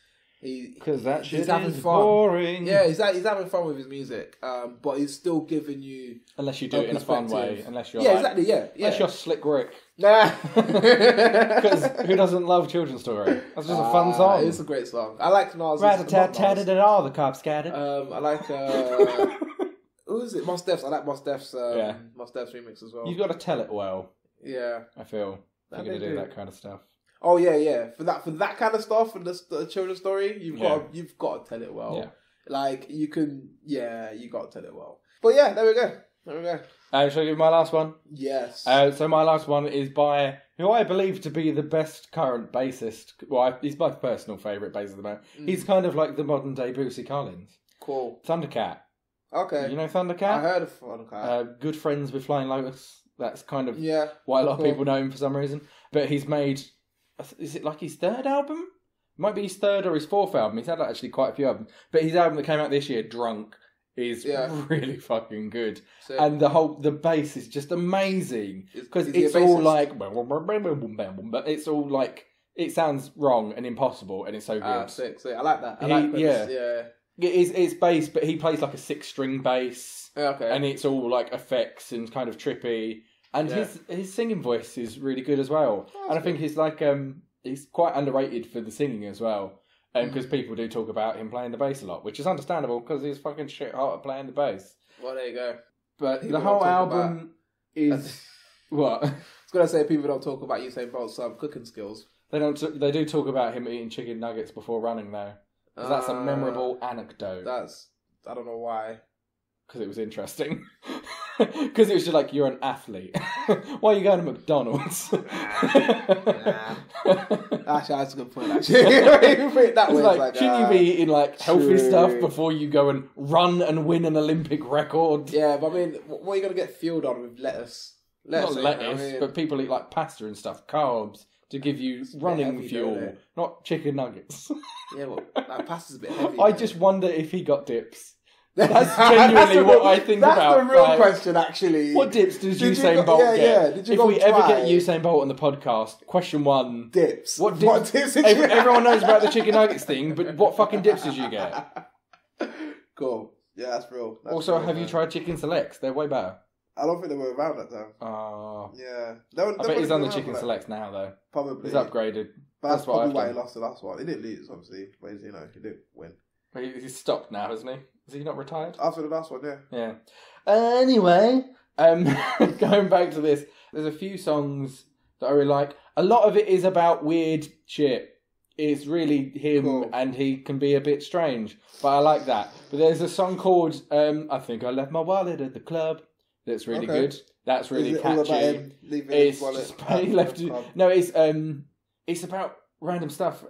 Because that shit he's having is fun. Boring. Yeah, he's having fun with his music, but he's still giving you... Unless you do it in a fun way. Unless you're Unless you're Slick Rick. Nah. Because who doesn't love Children's Story? That's just a fun song. It's a great song. I like Nas. Rat-a-tat-tatted and all the cops scattered. I like... who is it? Mos Def's. I like Mos Def's Mos Def's remix as well. You've got to tell it well. Yeah. I feel. If you're going to do that kind of stuff. Oh yeah. For that kind of stuff and the children's story, you've got to tell it well. Yeah. Like you can, you got to tell it well. But yeah, there we go. Shall I give my last one? Yes. So my last one is by who I believe to be the best current bassist. Well, he's my personal favourite bassist at the moment. He's kind of like the modern day Bootsy Collins. Cool. Thundercat. Okay. You know Thundercat? I heard of Thundercat. Good friends with Flying Lotus. That's kind of why a lot of people know him for some reason. But he's made... Is it like his third album? It might be his third or his fourth album. He's had actually quite a few albums. But his album that came out this year, Drunk, is really fucking good. Sick. And the bass is just amazing. Because it's all like... But it's all like... It sounds wrong and impossible and it's so good. Sick. I like that. I like bass. Yeah. It's bass, but he plays like a 6-string bass. Okay. And it's all like effects and kind of trippy. And his singing voice is really good as well. And I think he's like he's quite underrated for the singing as well. Because people do talk about him playing the bass a lot, which is understandable because he's fucking shit hot at playing the bass. Well, there you go. But people the whole album is what? I was gonna say people don't talk about Usain Bolt's cooking skills. They don't. They do talk about him eating chicken nuggets before running though. Because that's a memorable anecdote. I don't know why. Because it was interesting. Because it was just like, you're an athlete. Why are you going to McDonald's? Nah. Actually, that's a good point, actually. That way, like, shouldn't you be eating like healthy stuff before you go and run and win an Olympic record? Yeah, but I mean, what are you going to get fueled on with lettuce? Not lettuce, but people eat like pasta and stuff, carbs, to give you running fuel, not chicken nuggets. Yeah, well, that pasta's a bit heavy. I just wonder if he got dips. That's genuinely what I think about. That's the real question, actually. What dips does Usain Bolt get? Yeah. Did you if we ever get Usain Bolt on the podcast, question one: dips. What dips? Did you everyone knows about the chicken nuggets thing, but what fucking dips did you get? Cool. Yeah, that's real. Also, have you tried chicken selects? They're way better. I don't think they were around that time. Yeah. I bet he's on the chicken selects now, though. Probably. He's upgraded. But that's probably why he lost the last one. He didn't lose, obviously, but he didn't win. He's stopped now, hasn't he? Is he not retired? After the last one, yeah. Yeah. Anyway, going back to this, there's a few songs that I really like. A lot of it is about weird shit. It's really him, and he can be a bit strange, but I like that. But there's a song called I Think I Left My Wallet at the Club that's really good. That's really catchy. All about him leaving his wallet he left it. No, it's about random stuff.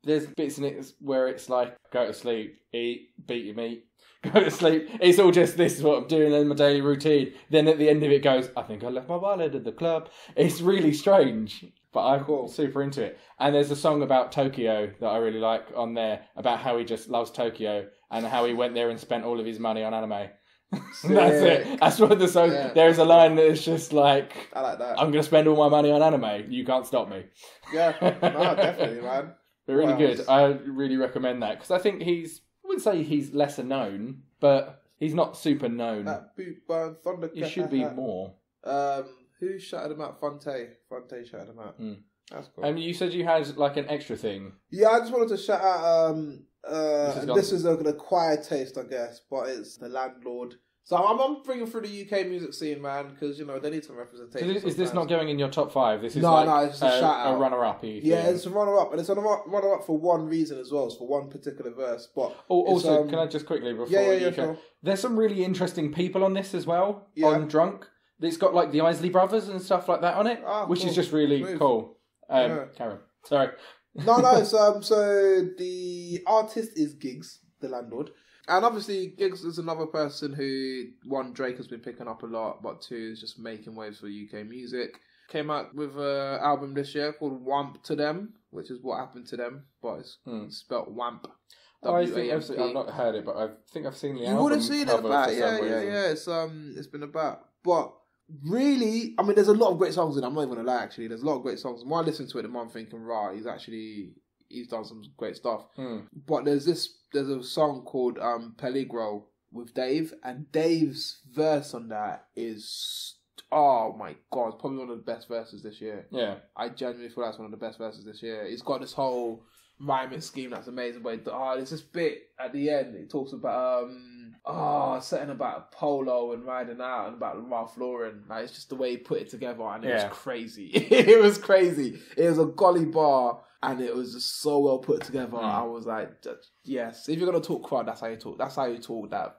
There's bits in it where it's like, go to sleep, eat, beat your meat, go to sleep. It's all just, this is what I'm doing in my daily routine. Then at the end of it goes, I think I left my wallet at the club. It's really strange, but I'm super into it. And there's a song about Tokyo that I really like on there, about how he just loves Tokyo and how he went there and spent all of his money on anime. That's it. That's what the song. Yeah. There's a line that is just like, I like that. I'm going to spend all my money on anime. You can't stop me. Yeah, no, definitely, man. They're really What good. else? I really recommend that because I think I wouldn't say he's lesser known, but he's not super known. That Boot Burn Thunder. He should be more. Who shouted him out? Fonte shouted him out. That's cool. And you said you had like an extra thing. Yeah, I just wanted to shout out. This is an acquired taste, I guess, but it's The Landlord. So I'm bringing through the UK music scene, man, because they need some representation. So is this not going in your top 5? This is no, it's just a shout out. A runner-up. Yeah, it's a runner-up, and it's a runner-up for one reason as well. It's for one particular verse. But also, can I just quickly before you sure. There's some really interesting people on this as well. Yeah. On Drunk, it's got like the Isley Brothers and stuff like that on it, which is just really cool. Karen, sorry. No, so the artist is Giggs, the landlord. And obviously, Giggs is another person who, one, Drake has been picking up a lot, but two, is just making waves for UK music. Came out with an album this year called Wamp to Them, which is What Happened to Them, but it's spelt Wamp. I think I've not heard it, but I think I've seen the album. You would have seen it about, yeah. It's been about. But really, I mean, there's a lot of great songs in it. I'm not even going to lie, actually. There's a lot of great songs. And when I listen to it, I'm thinking, right, he's done some great stuff. But there's a song called Peligro with Dave, and Dave's verse on that is, oh my god, it's probably one of the best verses this year. Yeah, I genuinely feel that's one of the best verses this year. It's got this whole rhyming scheme that's amazing, but there's this bit at the end. It talks about something about polo and riding out and about Ralph Lauren. Like, it's just the way he put it together, and it was crazy. It was crazy. It was a golly bar. And it was just so well put together. I was like, yes. If you're gonna talk crowd, that's how you talk. That's how you talk that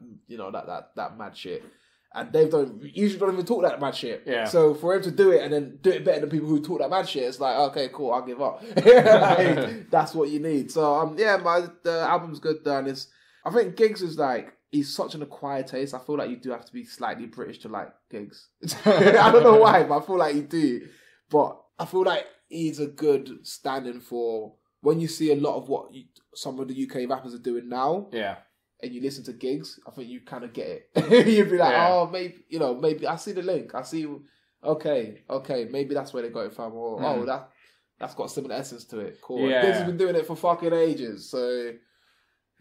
that mad shit. And Dave usually don't even talk that mad shit. Yeah. So for him to do it and then do it better than people who talk that mad shit, it's like, okay, cool, I'll give up. Like, that's what you need. So the album's good. And I think Giggs is like, he's such an acquired taste. I feel like you do have to be slightly British to like Giggs. I don't know why, but I feel like you do. But I feel like he's a good stand-in for when you see a lot of what some of the UK rappers are doing now. Yeah. And you listen to Giggs, I think you kind of get it. You'd be like, oh, maybe I see the link. I see, okay, maybe that's where they got it from. Or, that's got similar essence to it. Cool. Yeah. Giggs has been doing it for fucking ages. So,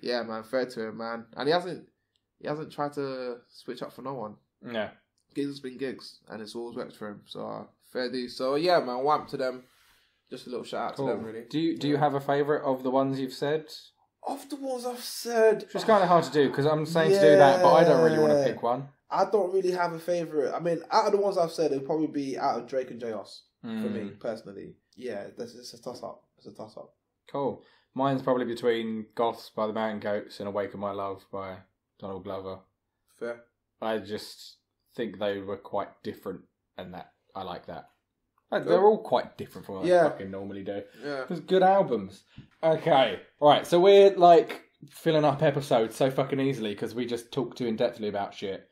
yeah, man, fair to him, man. And he hasn't tried to switch up for no one. Yeah. Giggs has been Giggs, and it's always worked for him. So, fair dues. So, yeah, man, Wamp to them. Just a little shout out to them, really. Do you have a favourite of the ones you've said? Of the ones I've said... It's kind of hard to do, because I'm saying to do that, but I don't really want to pick one. I don't really have a favourite. I mean, out of the ones I've said, it'll probably be out of Drake and J.O.S. for me, personally. Yeah, it's a toss-up. It's a toss-up. Cool. Mine's probably between Goths by the Mountain Goats and Awaken My Love by Donald Glover. Fair. I just think they were quite different, and that I like that. They're all quite different from what I fucking normally do. Yeah. There's good albums. Okay. Right, so we're like filling up episodes so fucking easily because we just talk too in-depthly about shit.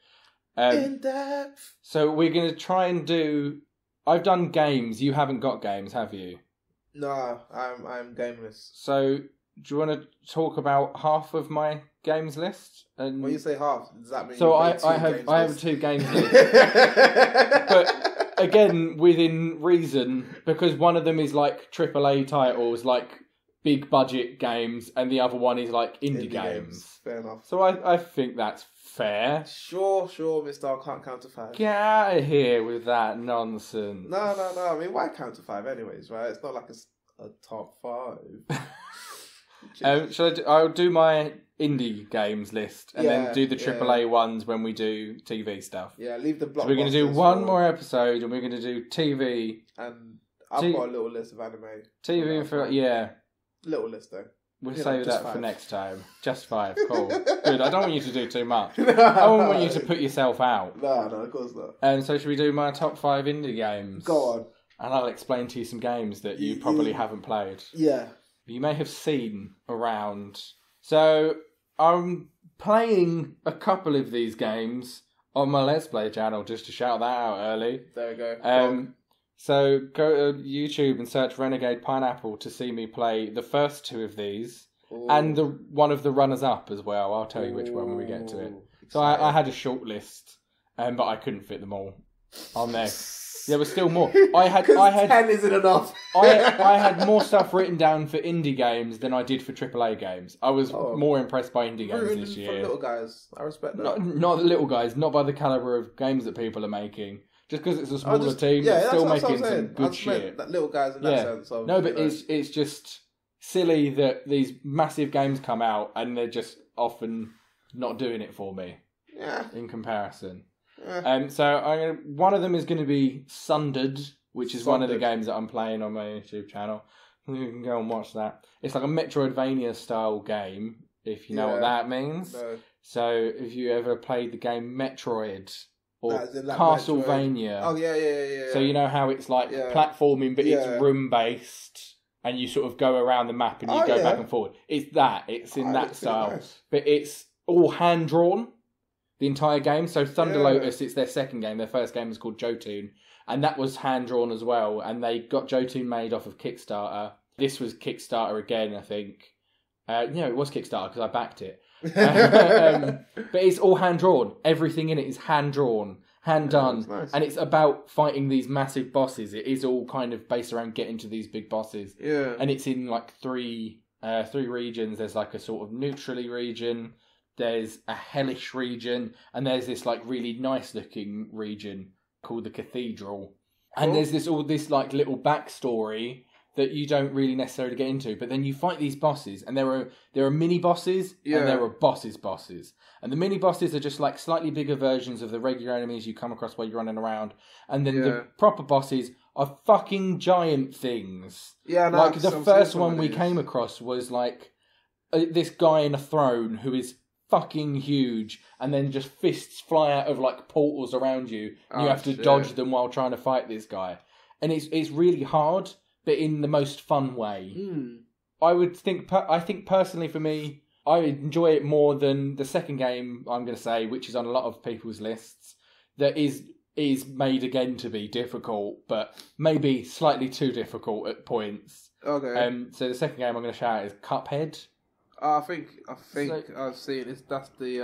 In-depth. So we're going to try and do... I've done games. You haven't got games, have you? No, I'm gameless. So do you want to talk about half of my games list? And when you say half, does that mean... So I have 2 games lists. But... Again, within reason, because one of them is like AAA titles, like big budget games, and the other one is like indie games. Fair enough. So I think that's fair. Sure, mister, I can't count to 5. Get out of here with that nonsense. No. I mean, why count to 5 anyways, right? It's not like a top 5. I'll do my indie games list and then do the AAA ones when we do TV stuff. Yeah, leave the blockbusters. So we're going to do one more episode and we're going to do TV. And I've got a little list of anime. TV for, Little list though. We'll save that 5. For next time. Just 5. Cool. Good. I don't want you to do too much. I don't want you to put yourself out. No, of course not. And so should we do my top 5 indie games? Go on. And I'll explain to you some games that you probably haven't played. Yeah. You may have seen around. So I'm playing a couple of these games on my Let's Play channel, just to shout that out early. There we go. So go to YouTube and search Renegade Pineapple to see me play the first 2 of these. Ooh. And one of the runners-up as well. I'll tell you which one when we get to it. So I had a short list, but I couldn't fit them all on there. There was still more. I had 10 isn't enough. I had more stuff written down for indie games than I did for AAA games. I was more impressed by indie games this year. For little guys, I respect that. Not the little guys, not by the caliber of games that people are making. Just because it's a smaller team, they're still making some good shit. That little guys in that sense. Of, no, but it's just silly that these massive games come out and they're just often not doing it for me. Yeah. In comparison. So one of them is going to be Sundered, which is one of the games that I'm playing on my YouTube channel. You can go and watch that. It's like a Metroidvania style game, if you know what that means. No. So if you ever played the game Metroid or Castlevania. Oh yeah. So you know how it's like platforming, but it's room based, and you sort of go around the map and you go back and forward. It's that. It's in that style, but it's all hand drawn. The entire game. So Thunder Lotus, it's their second game. Their first game was called Jotun. And that was hand-drawn as well. And they got Jotun made off of Kickstarter. This was Kickstarter again, I think. It was Kickstarter because I backed it. But it's all hand-drawn. Everything in it is hand-drawn, hand-done. Nice. And it's about fighting these massive bosses. It is all kind of based around getting to these big bosses. Yeah. And it's in like three regions. There's like a sort of neutrally region. There's a hellish region, and there's this like really nice looking region called the Cathedral. And there's this like little backstory that you don't really necessarily get into. But then you fight these bosses, and there are mini bosses and there are bosses. And the mini bosses are just like slightly bigger versions of the regular enemies you come across while you're running around. And then the proper bosses are fucking giant things. Yeah, no, like the first one we came across was like this guy in a throne who is fucking huge, and then just fists fly out of like portals around you, and you have to dodge them while trying to fight this guy. And it's really hard, but in the most fun way. I think personally for me, I enjoy it more than the second game I'm going to say, which is on a lot of people's lists, that is made again to be difficult, but maybe slightly too difficult at points. Okay. So the second game I'm going to shout out is Cuphead. I think I've seen it. That's the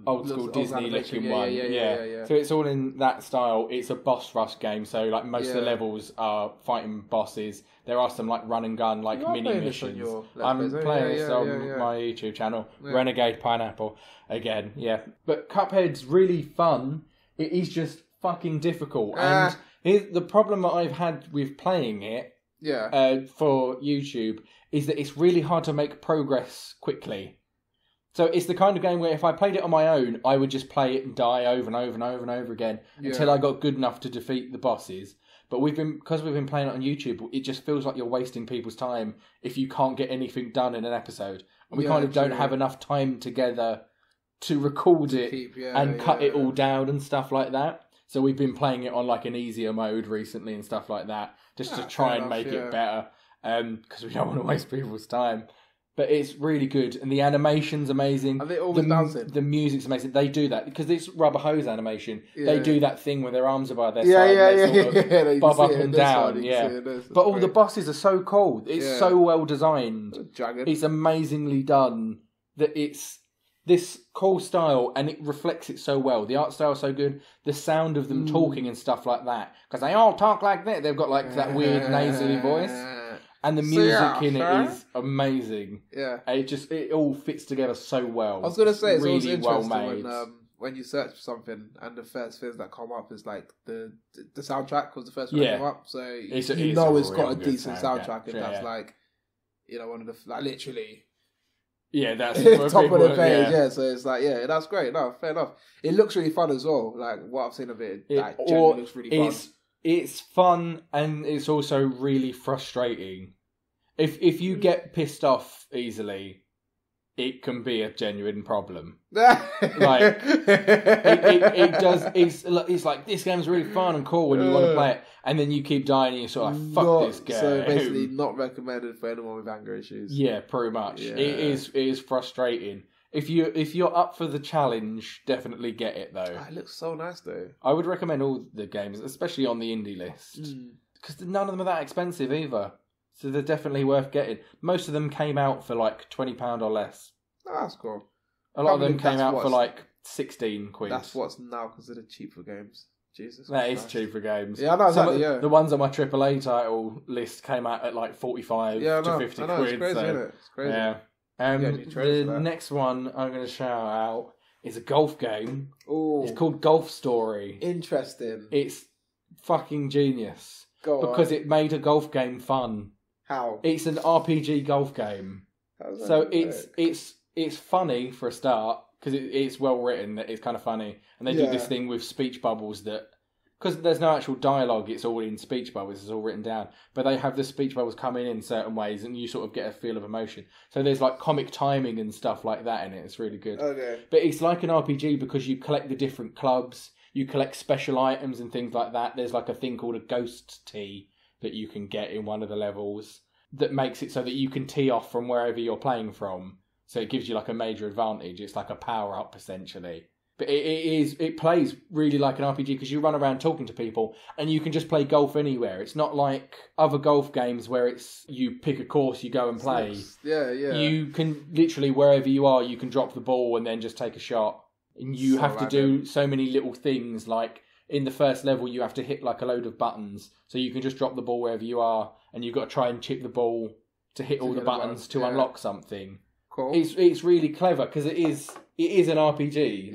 old school Disney looking one. Yeah. So it's all in that style. It's a boss rush game. So like most of the levels are fighting bosses. There are some like run and gun like mini missions. I'm playing this on my YouTube channel, Renegade Pineapple again. Yeah, but Cuphead's really fun. It is just fucking difficult. And the problem that I've had with playing it, for YouTube, is that it's really hard to make progress quickly. So it's the kind of game where if I played it on my own, I would just play it and die over and over and over and over again until I got good enough to defeat the bosses. But because we've been playing it on YouTube, it just feels like you're wasting people's time if you can't get anything done in an episode. And we kind of don't have enough time together to record it and cut it all down and stuff like that. So we've been playing it on like an easier mode recently and stuff like that, just to try and make it better. Because we don't want to waste people's time. But it's really good. And the animation's amazing. Are they always dancing? The music's amazing. They do that. Because it's rubber hose animation. They do that thing where their arms are by their side. They bob up and down. But all the bosses are so cool. It's so well designed. It's amazingly done. That it's this cool style, and it reflects it so well. The art style is so good. The sound of them talking and stuff like that. Because they all talk like that. They've got like that weird nasally voice. And the music in it is amazing. Yeah. It all fits together so well. I was going to say, it's really well made. When you search for something and the first things that come up is like the soundtrack was the first one that came up. So it's got a decent soundtrack. And that's like, one of the, like literally. Yeah, that's top of the page. Yeah, so it's like, that's great. No, fair enough. It looks really fun as well. Like what I've seen of it, generally looks really fun. It's fun, and it's also really frustrating. If you get pissed off easily, it can be a genuine problem. Like it does. It's like this game's really fun and cool when you want to play it, and then you keep dying and you're sort of like, fuck this game. So basically, not recommended for anyone with anger issues. Yeah, pretty much. Yeah. It is frustrating. If you're up for the challenge, definitely get it though. It looks so nice though. I would recommend all the games, especially on the indie list, because none of them are that expensive either. So they're definitely worth getting. Most of them came out for like £20 or less. Oh, that's cool. A lot of them came out for like £16. That's what's now considered cheap for games. Jesus That Christ. is cheap for games. Yeah, I know exactly. Yeah, the ones on my AAA title list came out at like 45 to 50 I know, quid. it's crazy, isn't it? It's crazy. Yeah. The next one I'm going to shout out is a golf game. Ooh. It's called Golf Story. Interesting. It's fucking genius. Go on. Because it made a golf game fun. How? It's an RPG golf game. So it's funny for a start because it's well written. It's kind of funny, and they do this thing with speech bubbles that because there's no actual dialogue. It's all in speech bubbles. It's all written down, but they have the speech bubbles coming in certain ways, and you sort of get a feel of emotion. So there's like comic timing and stuff like that in it. It's really good. Okay. But it's like an RPG because you collect the different clubs, you collect special items and things like that. There's like a thing called a ghost tee that you can get in one of the levels that makes it so that you can tee off from wherever you're playing from. So it gives you like a major advantage. It's like a power up essentially. But it plays really like an RPG because you run around talking to people and you can just play golf anywhere. It's not like other golf games where it's you pick a course, you go and play. Yeah. You can literally wherever you are, you can drop the ball and then just take a shot. And you have to do so many little things like in the first level you have to hit like a load of buttons. So you can just drop the ball wherever you are and you've got to try and chip the ball to hit all the buttons to unlock something. Cool. It's really clever because it is an RPG.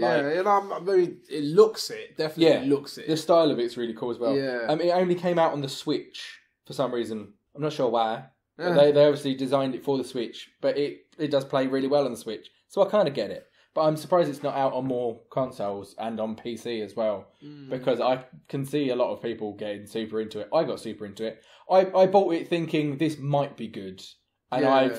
It looks it. Definitely looks it. The style of it's really cool as well. Yeah. It only came out on the Switch for some reason. I'm not sure why. But they obviously designed it for the Switch, but it does play really well on the Switch. So I kind of get it. But I'm surprised it's not out on more consoles and on PC as well. Because I can see a lot of people getting super into it. I got super into it. I bought it thinking this might be good. And I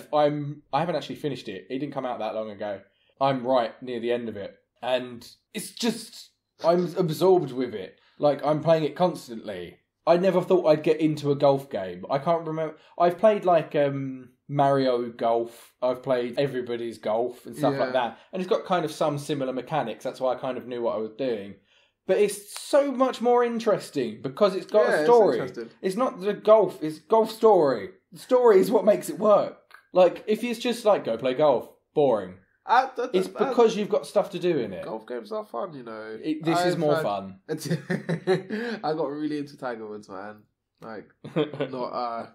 haven't actually finished it. It didn't come out that long ago. I'm right near the end of it. And it's just, I'm absorbed with it. Like, I'm playing it constantly. I never thought I'd get into a golf game. I can't remember. I've played like Mario Golf. I've played Everybody's Golf and stuff like that. And it's got kind of some similar mechanics. That's why I kind of knew what I was doing. But it's so much more interesting because it's got a story. It's not the golf, it's golf story. The story is what makes it work. Like, if it's just like, go play golf, boring. It's because you've got stuff to do in it. Golf games are fun, you know. This is more fun. I got really into Tiger Woods, man. Like, not, no, I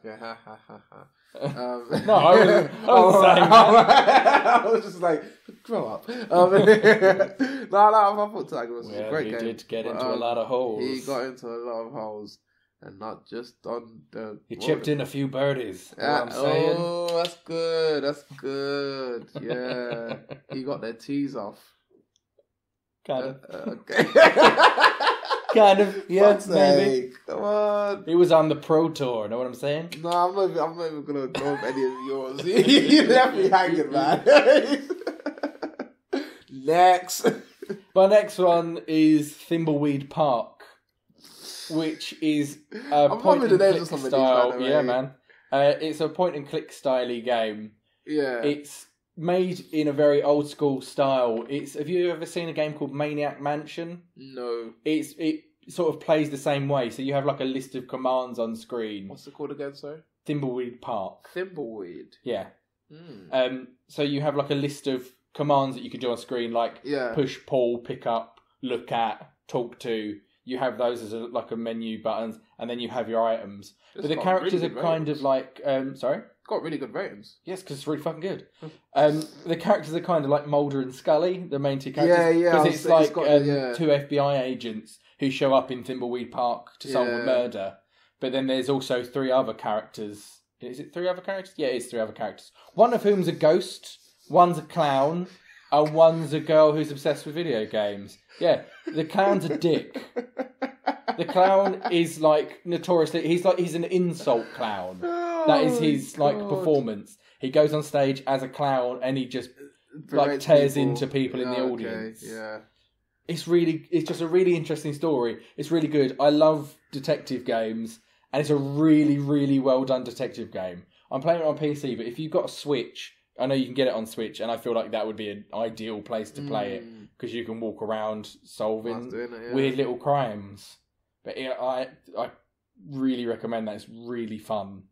was saying that. I was just like, grow up. I thought Tiger Woods was a great game. He did get into a lot of holes. He got into a lot of holes. And not just on the... He chipped in a few birdies. What I'm saying. Oh, that's good. That's good. Yeah. He got their tees off. Kind of. Okay. Kind of. Yeah, maybe. Come on. He was on the Pro Tour. Know what I'm saying? No, I'm not even going to go with any of yours. You left me hanging, man. Next. My next one is Thimbleweed Park. Which is a point and click style. Yeah, man. It's a point and click styley game. Yeah. It's made in a very old school style. Have you ever seen a game called Maniac Mansion? No. It sort of plays the same way. So you have like a list of commands on screen. What's it called again, sorry? Thimbleweed Park. Thimbleweed. Yeah. So you have like a list of commands that you can do on screen, like push, pull, pick up, look at, talk to. You have those as like a menu buttons, and then you have your items. But the characters are kind of like... sorry? It's got really good ratings. Yes, because it's really fucking good. The characters are kind of like Mulder and Scully, the main two characters. Yeah. Because it's like two FBI agents who show up in Thimbleweed Park to solve a murder. But then there's also three other characters. Is it three other characters? Yeah, it is three other characters. One of whom's a ghost, one's a clown, and one's a girl who's obsessed with video games. Yeah, the clown's a dick. The clown is like notoriously... He's an insult clown. That is his performance. He goes on stage as a clown and he just tears into people in the audience. Yeah. It's just a really interesting story. It's really good. I love detective games and it's a really, really well done detective game. I'm playing it on PC, but if you've got a Switch... I know you can get it on Switch, and I feel like that would be an ideal place to play it because you can walk around solving weird little crimes. But I really recommend that. It's really fun.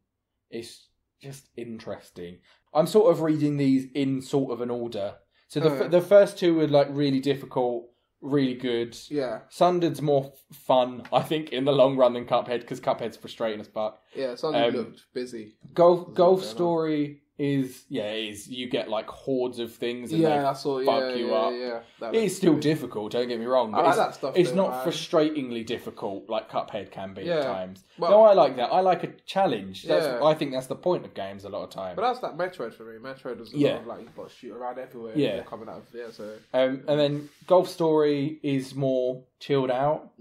It's just interesting. I'm sort of reading these in sort of an order. So the first two were like really difficult, really good. Yeah. Sundered's more fun, I think, in the long run than Cuphead, because Cuphead's frustrating as fuck. Yeah, Sundered looked busy. Golf Story is you get like hordes of things and they fuck you up. Yeah. It is still difficult, don't get me wrong. But I like that stuff. It's not frustratingly difficult like Cuphead can be at times. Well, no, I like that. I like a challenge. I think that's the point of games a lot of times. But that's like Metroid for me. Metroid was a lot of like you've got to shoot around everywhere. Yeah. Coming out of so. And then Golf Story is more chilled out.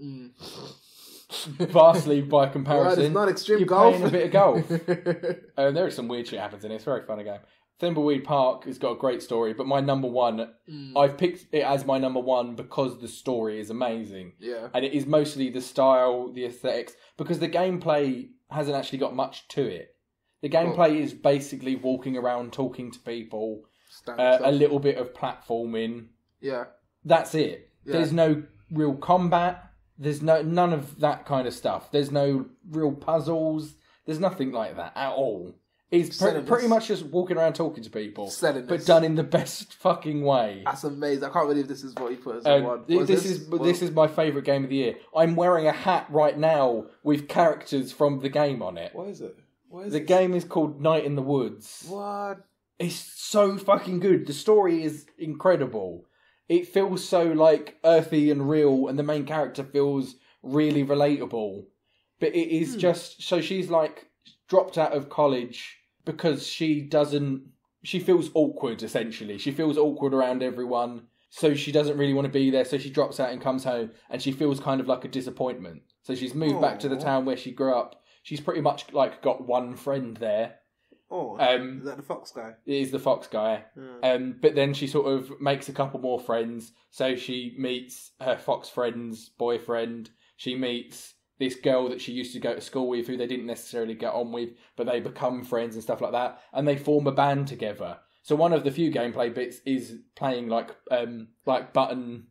Vastly by comparison. It's not extreme You're golf. playing a bit of golf. There is some weird shit happens in it. It's a very funny game. Thimbleweed Park has got a great story, but my number one, I've picked it as my number one because the story is amazing. Yeah. And it is mostly the style, the aesthetics, because the gameplay hasn't actually got much to it. The gameplay is basically walking around, talking to people, a little bit of platforming. Yeah. That's it. Yeah. There's no real combat. There's none of that kind of stuff. There's no real puzzles. There's nothing like that at all. It's pretty much just walking around talking to people, but done in the best fucking way. That's amazing. I can't believe this is what you put as one. This is my favourite game of the year. I'm wearing a hat right now with characters from the game on it. What is it? The game is called Night in the Woods. What? It's so fucking good. The story is incredible. It feels so like earthy and real, and the main character feels really relatable. But it is just so she's like dropped out of college because she feels awkward, essentially. She feels awkward around everyone, so she doesn't really want to be there, so she drops out and comes home, and she feels kind of like a disappointment. So she's moved back to the town where she grew up. She's pretty much like got one friend there. Oh, is that the Fox guy? It is the Fox guy. But then she sort of makes a couple more friends. So she meets her Fox friend's boyfriend. She meets this girl that she used to go to school with who they didn't necessarily get on with, but they become friends and stuff like that. And they form a band together. So one of the few gameplay bits is playing like button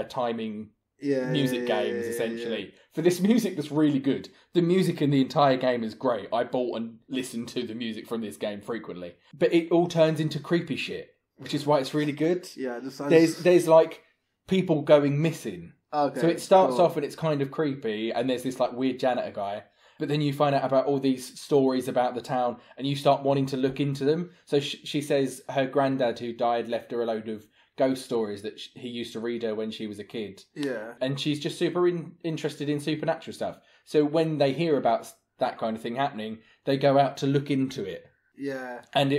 timing music games, essentially. For this music that's really good. The music in the entire game is great. I bought and listened to the music from this game frequently. But it all turns into creepy shit, which is why it's really good. Yeah, there's like people going missing. Okay, so it starts off and it's kind of creepy, and there's this like weird janitor guy. But then you find out about all these stories about the town, and you start wanting to look into them. So she says her granddad who died left her a load of ghost stories that he used to read her when she was a kid. Yeah. And she's just super interested in supernatural stuff. So when they hear about that kind of thing happening, they go out to look into it. Yeah. And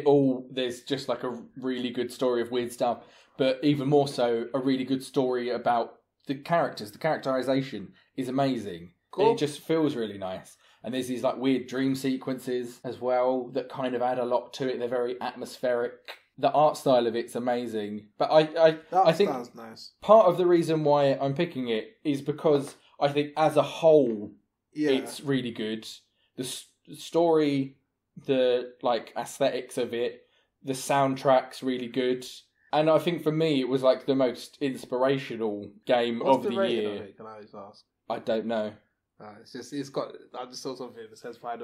there's just like a really good story of weird stuff, but even more so, a really good story about the characters. The characterization is amazing. Cool. It just feels really nice. And there's these like weird dream sequences as well that kind of add a lot to it. They're very atmospheric. The art style of it's amazing. But I think nice. Part of the reason why I'm picking it is because I think as a whole, it's really good. The story, the like aesthetics of it, the soundtrack's really good. And I think for me, it was like the most inspirational game of the year. Of it, can I just ask? I don't know. I just saw something that says, what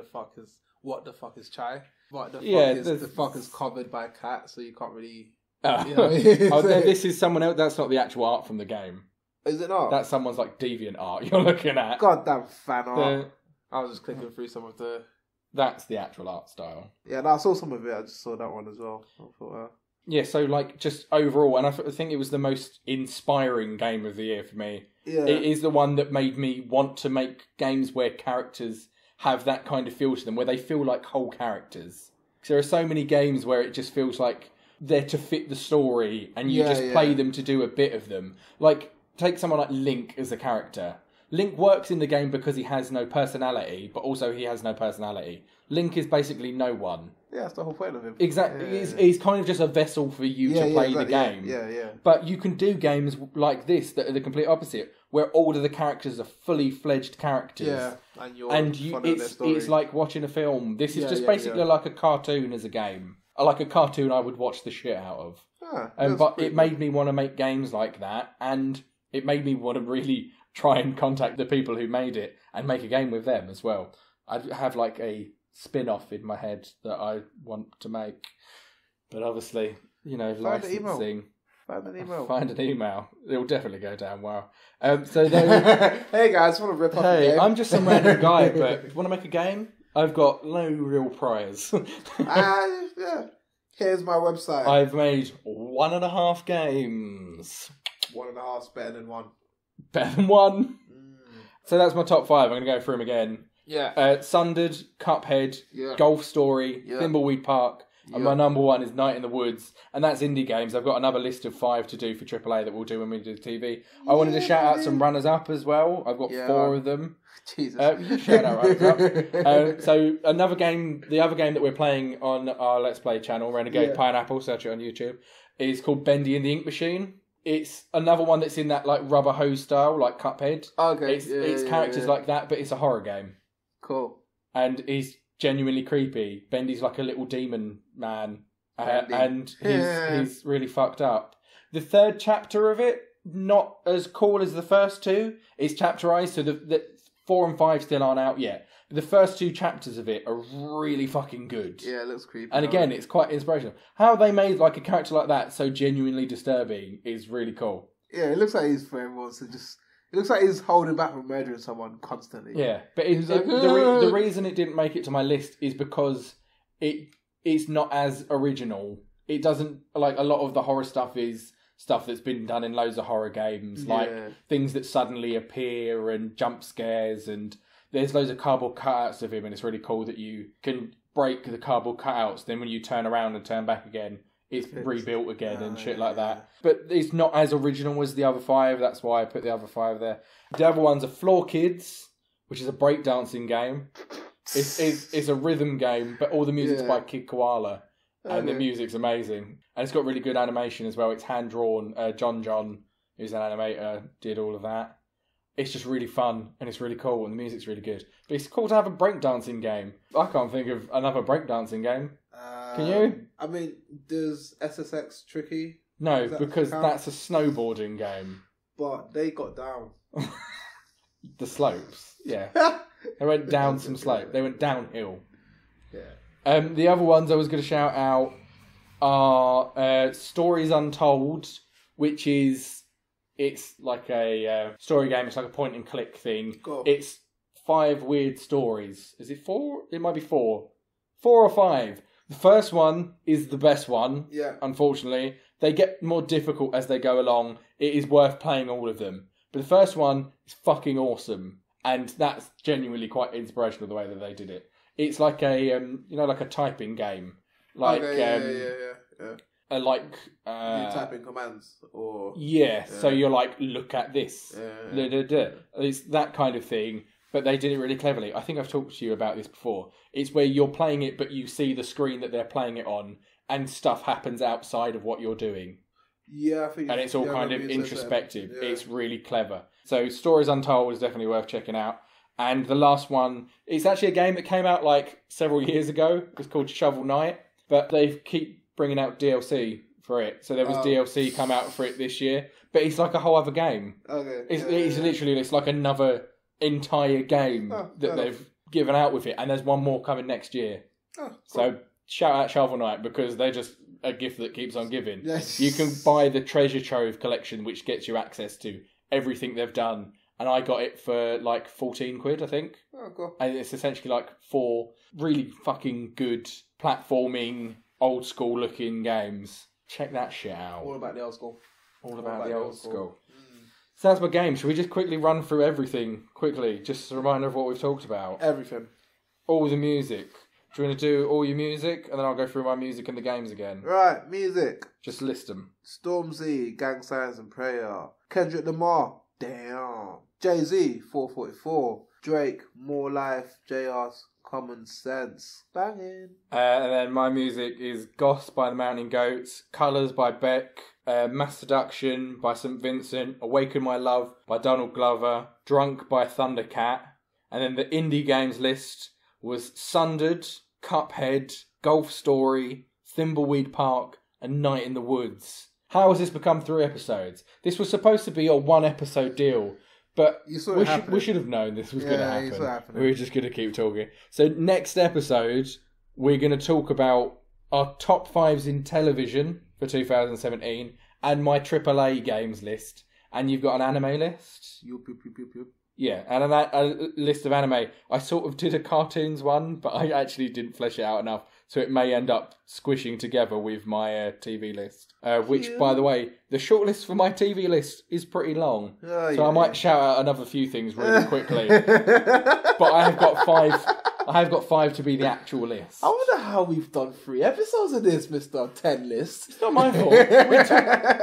the fuck is chai? The fuck is covered by a cat, so you can't really... This is someone else. That's not the actual art from the game. Is it not? That's someone's like deviant art you're looking at. Goddamn fan art. I was just clicking through some of the... That's the actual art style. Yeah, I saw some of it. I just saw that one as well. I thought, yeah, so like just overall, and I think it was the most inspiring game of the year for me. Yeah. It is the one that made me want to make games where characters have that kind of feel to them, where they feel like whole characters. Because there are so many games where it just feels like they're to fit the story, and you just play them to do a bit of them. Like, take someone like Link as a character. Link works in the game because he has no personality, but also he has no personality. Link is basically no one. Yeah, that's the whole point of him. Exactly. He's kind of just a vessel for you to play the game. Yeah. But you can do games like this that are the complete opposite, where all of the characters are fully fledged characters. Yeah, and it's like watching a film. This is just basically like a cartoon as a game. Like a cartoon I would watch the shit out of. But it made me want to make games like that, and it made me want to really try and contact the people who made it and make a game with them as well. I'd have like a spin-off in my head that I want to make, but obviously, licensing. Find an email. Find an email. It'll definitely go down well. So there. Hey guys, want to rip up a game? I'm just some random guy, but do you want to make a game? I've got no real prize. Yeah. Here's my website. I've made 1.5 games. 1.5's better than 1. Better than 1. So that's my top 5. I'm going to go through them again. Yeah. Sundered, Cuphead, Golf Story, Thimbleweed Park, and my number 1 is Night in the Woods, and that's indie games. I've got another list of 5 to do for AAA that we'll do when we do the TV. I wanted to shout out some runners-up as well. I've got 4 of them. Jesus. Shout out runners-up. So another game, the other game that we're playing on our Let's Play channel, Renegade Pineapple, search it on YouTube, is called Bendy and the Ink Machine. It's another one that's in that like rubber hose style, like Cuphead. Okay. It's characters like that, but it's a horror game. Cool. And he's genuinely creepy. Bendy's like a little demon man, and he's really fucked up. The third chapter of it, not as cool as the first 2. It's chapterized, so the 4 and 5 still aren't out yet. The first 2 chapters of it are really fucking good. Yeah, it looks creepy. And again, it's quite inspirational. How they made like a character like that so genuinely disturbing is really cool. Yeah, it looks like he's for everyone to just... It looks like he's holding back from murdering someone constantly. Yeah, but the reason it didn't make it to my list is because it's not as original. It doesn't... Like, a lot of the horror stuff is stuff that's been done in loads of horror games. Like, things that suddenly appear and jump scares, and there's loads of cardboard cutouts of him, and it's really cool that you can break the cardboard cutouts, then when you turn around and turn back again, it's rebuilt again and shit like that. But it's not as original as the other 5. That's why I put the other 5 there. The other ones are Floor Kids, which is a breakdancing game. It's a rhythm game, but all the music's by Kid Koala. And the music's amazing. And it's got really good animation as well. It's hand-drawn. John, who's an animator, did all of that. It's just really fun, and it's really cool, and the music's really good. But it's cool to have a breakdancing game. I can't think of another breakdancing game. Can you? I mean, does SSX Tricky? No, because that's a snowboarding game. But they got down. The slopes, yeah. They went down some slope. They went downhill. Yeah. The other ones I was going to shout out are Stories Untold, which is... It's like a story game. It's like a point and click thing. Cool. It's 5 weird stories. Is it 4? It might be 4. 4 or 5. The first one is the best one. Yeah. Unfortunately, they get more difficult as they go along. It is worth playing all of them. But the first one is fucking awesome, and that's genuinely quite inspirational the way that they did it. It's like a like a typing game. Like yeah. Like you type in commands or so you're like, look at this. It's that kind of thing, but they did it really cleverly. I think I've talked to you about this before. It's where you're playing it, but you see the screen that they're playing it on, and stuff happens outside of what you're doing. Yeah, I think. And it's all kind of introspective. It's really clever. So Stories Untold is definitely worth checking out. And the last one, it's actually a game that came out like several years ago. It's called Shovel Knight, but they keep bringing out DLC for it. So there was DLC come out for it this year, but it's like a whole other game. Okay. It's literally, it's like another entire game that they've given out with it, and there's one more coming next year. Oh, cool. So shout out Shovel Knight, because they're just a gift that keeps on giving. Yes. You can buy the Treasure Trove collection, which gets you access to everything they've done, and I got it for like 14 quid, I think. Oh, cool. And it's essentially like 4 really fucking good platforming, old school looking games. Check that shit out. All about the old school. All about the old school. So that's my game. Should we just quickly run through everything quickly? Just a reminder of what we've talked about. Everything. All the music. Do you want to do all your music? And then I'll go through my music and the games again. Right, music. Just list them. Stormzy, Gang Signs and Prayer. Kendrick Lamar, damn. Jay-Z, 444. Drake, More Life. JR's Common Sense. Banging. And then my music is Goss by the Mountain Goats, Colours by Beck, Mass Seduction by St. Vincent, Awaken My Love by Donald Glover, Drunk by Thundercat. And then the indie games list was Sundered, Cuphead, Golf Story, Thimbleweed Park, and Night in the Woods. How has this become 3 episodes? This was supposed to be a 1-episode deal, but we should have known this was going to happen. We were just going to keep talking. So next episode, we're going to talk about our top 5s in television for 2017 and my AAA games list, and you've got an anime list. Yup. Yeah, and a list of anime. I sort of did a cartoons one, but I actually didn't flesh it out enough, so it may end up squishing together with my TV list. Which, by the way, the shortlist for my TV list is pretty long, so I might shout out another few things really quickly. But I have got 5. I have got 5 to be the actual list. I wonder how we've done 3 episodes of this, Mr. 10 list. It's not my fault.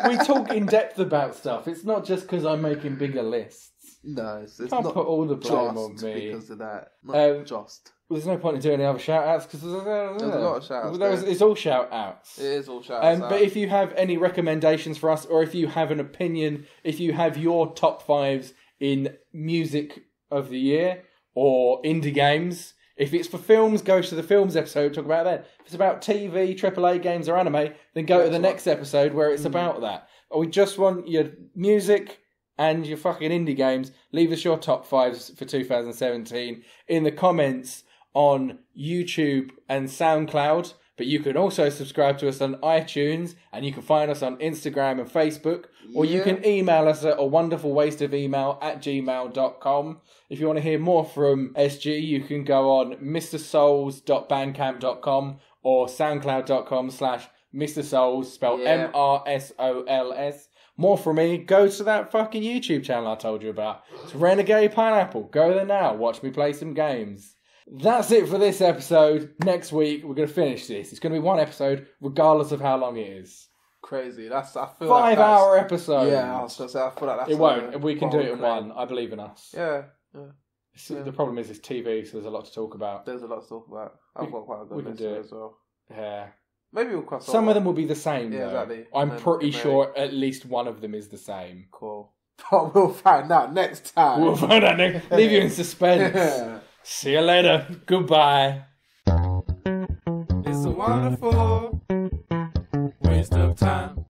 We talk in depth about stuff. It's not just because I'm making bigger lists. No, it's Can't not put all the blame on just me. because of that. Not just. Well, there's no point in doing any other shout-outs because there's a lot of shout-outs. It's all shout-outs. It is all shout-outs. But if you have any recommendations for us, or if you have an opinion, if you have your top 5s in music of the year or indie games, if it's for films, go to the films episode, talk about that. If it's about TV, AAA games or anime, then go to the next episode where it's about that. Or we just want your music and your fucking indie games. Leave us your top 5s for 2017 in the comments on YouTube and SoundCloud. But you can also subscribe to us on iTunes, and you can find us on Instagram and Facebook. Or you can email us at awonderfulwasteofemail@gmail.com. If you want to hear more from SG, you can go on mrsouls.bandcamp.com or soundcloud.com/mrsouls, spelled MRSOLS. More from me, go to that fucking YouTube channel I told you about. It's Renegade Pineapple. Go there now. Watch me play some games. That's it for this episode. Next week, we're going to finish this. It's going to be one episode, regardless of how long it is. Crazy. I feel 5-hour episode. Yeah, I was going to say, I feel like that's... It won't. We can do it in one. I believe in us. Yeah. The problem is it's TV, so there's a lot to talk about. There's a lot to talk about. I've got quite a good list as well. Yeah. Maybe we'll cross over. Some of them will be the same, though. Exactly. I'm pretty sure at least one of them is the same. Cool. But we'll find out next time. We'll find out next. Leave you in suspense. See you later. Goodbye. It's a wonderful